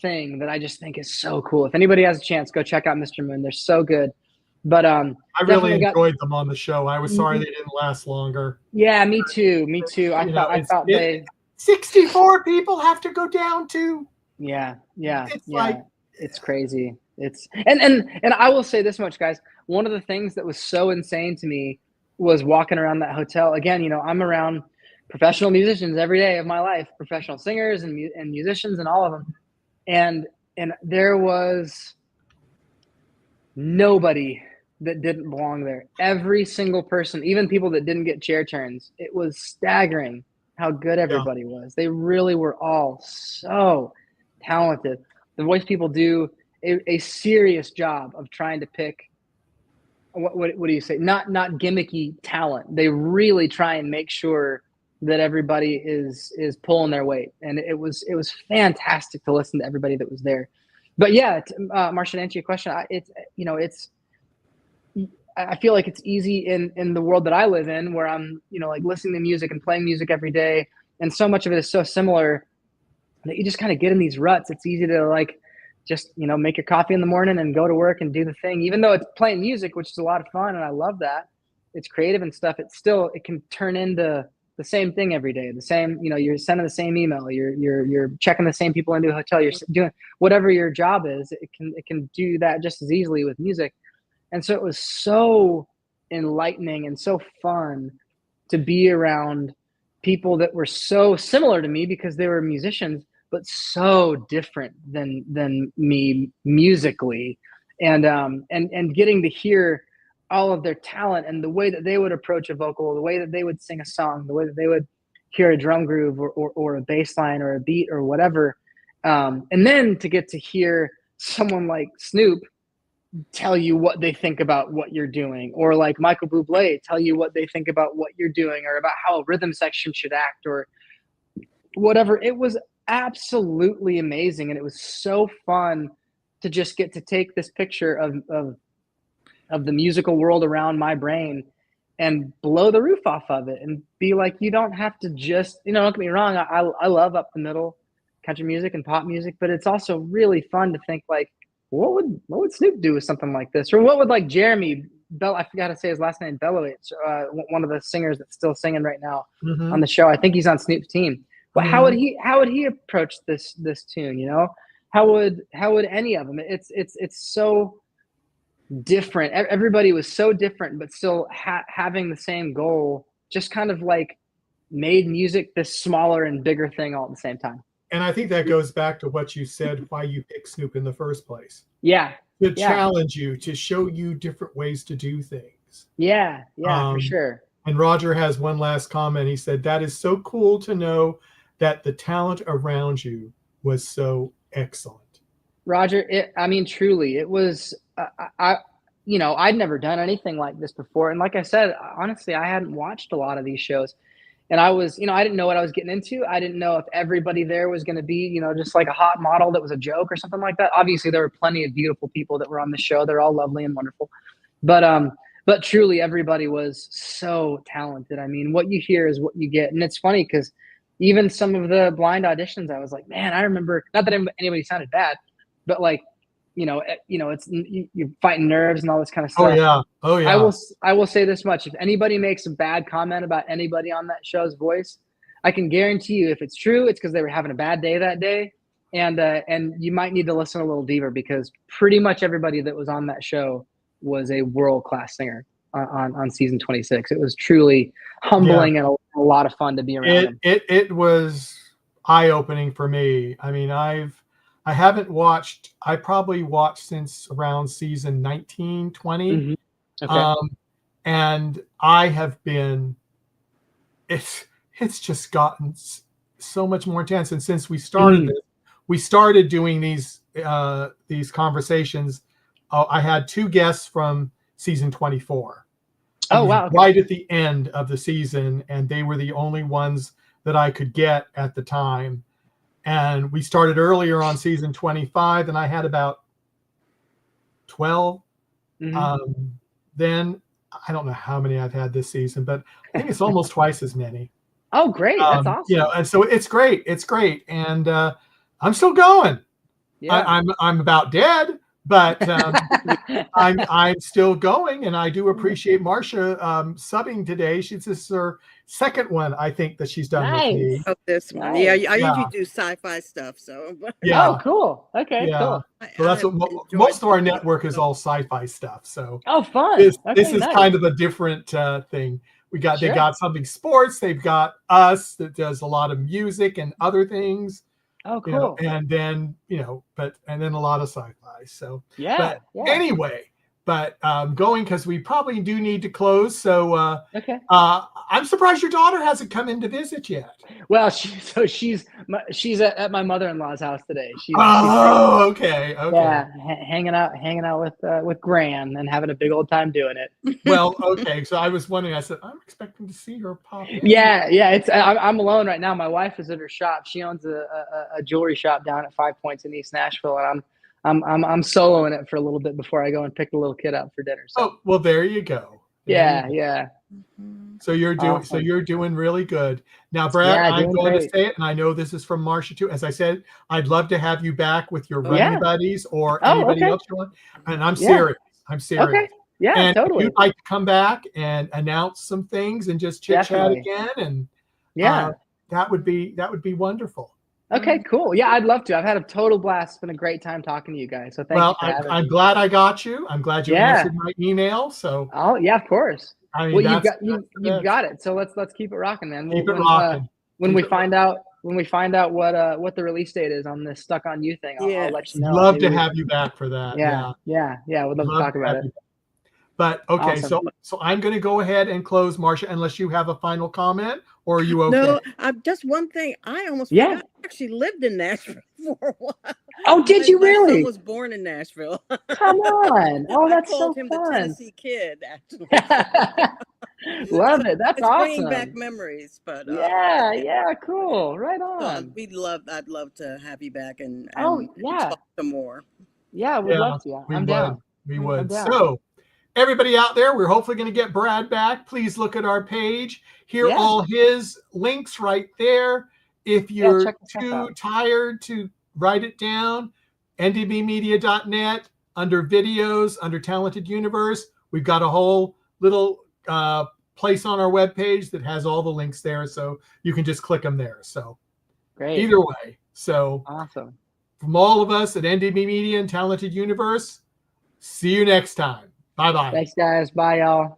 thing that I just think is so cool. If anybody has a chance, go check out Mr. Moon. They're so good. But I really enjoyed them on the show. I was sorry they didn't last longer. Yeah, me too. I thought 64 people have to go down to. Yeah. It's crazy. And I will say this much, guys. One of the things that was so insane to me was walking around that hotel. Again, I'm around professional musicians every day of my life, professional singers and musicians and all of them. And there was nobody that didn't belong there. Every single person, even people that didn't get chair turns. It was staggering how good everybody was. They really were all so talented. The voice people do a serious job of trying to pick what do you say? Not gimmicky talent. They really try and make sure that everybody is pulling their weight, and it was fantastic to listen to everybody that was there. But yeah, Marcia, to answer your question, I feel like it's easy in the world that I live in, where I'm like listening to music and playing music every day, and so much of it is so similar that you just kind of get in these ruts. It's easy to like just, make your coffee in the morning and go to work and do the thing. Even though it's playing music, which is a lot of fun, and I love that, it's creative and stuff. It can turn into the same thing every day. The same, you're sending the same email, you're checking the same people into a hotel, you're doing whatever your job is. It can do that just as easily with music. And so it was so enlightening and so fun to be around people that were so similar to me because they were musicians, but so different than me musically, and getting to hear all of their talent and the way that they would approach a vocal, the way that they would sing a song, the way that they would hear a drum groove or a bass line or a beat or whatever. And then to get to hear someone like Snoop tell you what they think about what you're doing, or like Michael Bublé tell you what they think about what you're doing, or about how a rhythm section should act, or whatever. It was absolutely amazing. And it was so fun to just get to take this picture of the musical world around my brain and blow the roof off of it and be like, you don't have to just, don't get me wrong. I love up the middle country music and pop music, but it's also really fun to think like, what would Snoop do with something like this? Or what would like Jeremy Bell, I forgot to say his last name, Bellowitz, one of the singers that's still singing right now on the show. I think he's on Snoop's team. But how would he approach this tune? How would any of them? It's so different. Everybody was so different, but still having the same goal. Just kind of like made music this smaller and bigger thing all at the same time. And I think that goes back to what you said, why you picked Snoop in the first place. Yeah. To challenge you, to show you different ways to do things. Yeah, for sure. And Roger has one last comment. He said, that is so cool to know that the talent around you was so excellent. Roger, truly, it was, I'd never done anything like this before. And like I said, honestly, I hadn't watched a lot of these shows. And I was, I didn't know what I was getting into. I didn't know if everybody there was going to be, just like a hot model that was a joke or something like that. Obviously, there were plenty of beautiful people that were on the show. They're all lovely and wonderful. But truly, everybody was so talented. I mean, what you hear is what you get. And it's funny because even some of the blind auditions, I was like, man, I remember, not that anybody sounded bad, but like, it's you're fighting nerves and all this kind of stuff. Oh yeah. I will say this much: if anybody makes a bad comment about anybody on that show's voice, I can guarantee you, if it's true, it's because they were having a bad day that day, and you might need to listen a little deeper, because pretty much everybody that was on that show was a world-class singer on season 26. It was truly humbling and a lot of fun to be around them. It was eye-opening for me. I mean, I haven't watched, I probably watched since around season 19, 20. Okay. And I have been, it's just gotten so much more intense. And since we started this, we started doing these conversations. I had 2 guests from season 24. Oh, wow. Okay. Right at the end of the season. And they were the only ones that I could get at the time. And we started earlier on season 25, and I had about 12. Then I don't know how many I've had this season, but I think it's almost twice as many. Oh, great. That's awesome. And so it's great. It's great. And I'm still going. Yeah. I'm about dead, but I'm still going, and I do appreciate Marcia subbing today. This is her second one, I think, that she's done with me. Oh, this one. Nice. Yeah, I usually do sci-fi stuff. So. Yeah. Oh, cool. Okay, cool. So that's what most of our network is, all sci-fi stuff. So. Oh, fun. This is kind of a different thing. They got something sports. They've got us that does a lot of music and other things. Oh, cool. And then and then a lot of sci-fi. So anyway, going, because we probably do need to close. So okay. I'm surprised your daughter hasn't come in to visit yet. Well, she's at my mother-in-law's house today. Okay. Yeah, hanging out with Gran and having a big old time doing it. Well, okay. So I was wondering. I said I'm expecting to see her pop in. Yeah. I'm alone right now. My wife is at her shop. She owns a jewelry shop down at 5 Points in East Nashville, and I'm soloing it for a little bit before I go and pick the little kid up for dinner. So. Oh, well, there you go. Yeah, yeah. So you're doing Awesome. really good. Now, Brad, Yeah, I'm doing going to great. say it, and I know this is from Marcia too. As I said, I'd love to have you back with your running Yeah. buddies or Oh, anybody okay. else you want. And I'm Yeah. serious. I'm serious. Okay. Yeah, And if totally. you'd like to come back and announce some things and just chit chat Definitely. again, and Yeah. that would be wonderful. Okay, cool. Yeah, I'd love to. I've had a total blast. It's been a great time talking to you guys. So thank you Well, for having I'm me. glad I got you. I'm glad you Yeah. answered my email. So, Oh, yeah, of course. I mean, Well, that's you've got it. So let's keep it rocking, man. keep it rocking. When we find out what the release date is on this Stuck on You thing, I'll let you know. Love to have you back for that. Yeah. Would love to talk about it. But okay, Awesome. so I'm going to go ahead and close, Marcia, unless you have a final comment, or are you okay? No, just one thing. I almost forgot. I actually lived in Nashville for a while. Oh, did you really? My son was born in Nashville. Come on! Oh, that's I called so him fun. the Tennessee Kid. Actually, love it. That's awesome. Bringing back memories, but yeah, cool. Right on. I'd love to have you back and talk some more. Yeah, we'd love to. I'm down. We would. So, everybody out there, we're hopefully going to get Brad back. Please look at our page. Here are all his links right there. If you're too tired to write it down, ndbmedia.net, under videos, under Talented Universe, we've got a whole little place on our webpage that has all the links there. So you can just click them there. So great. Either way. So awesome. From all of us at NDB Media and Talented Universe, see you next time. Bye-bye. Thanks, guys. Bye, y'all.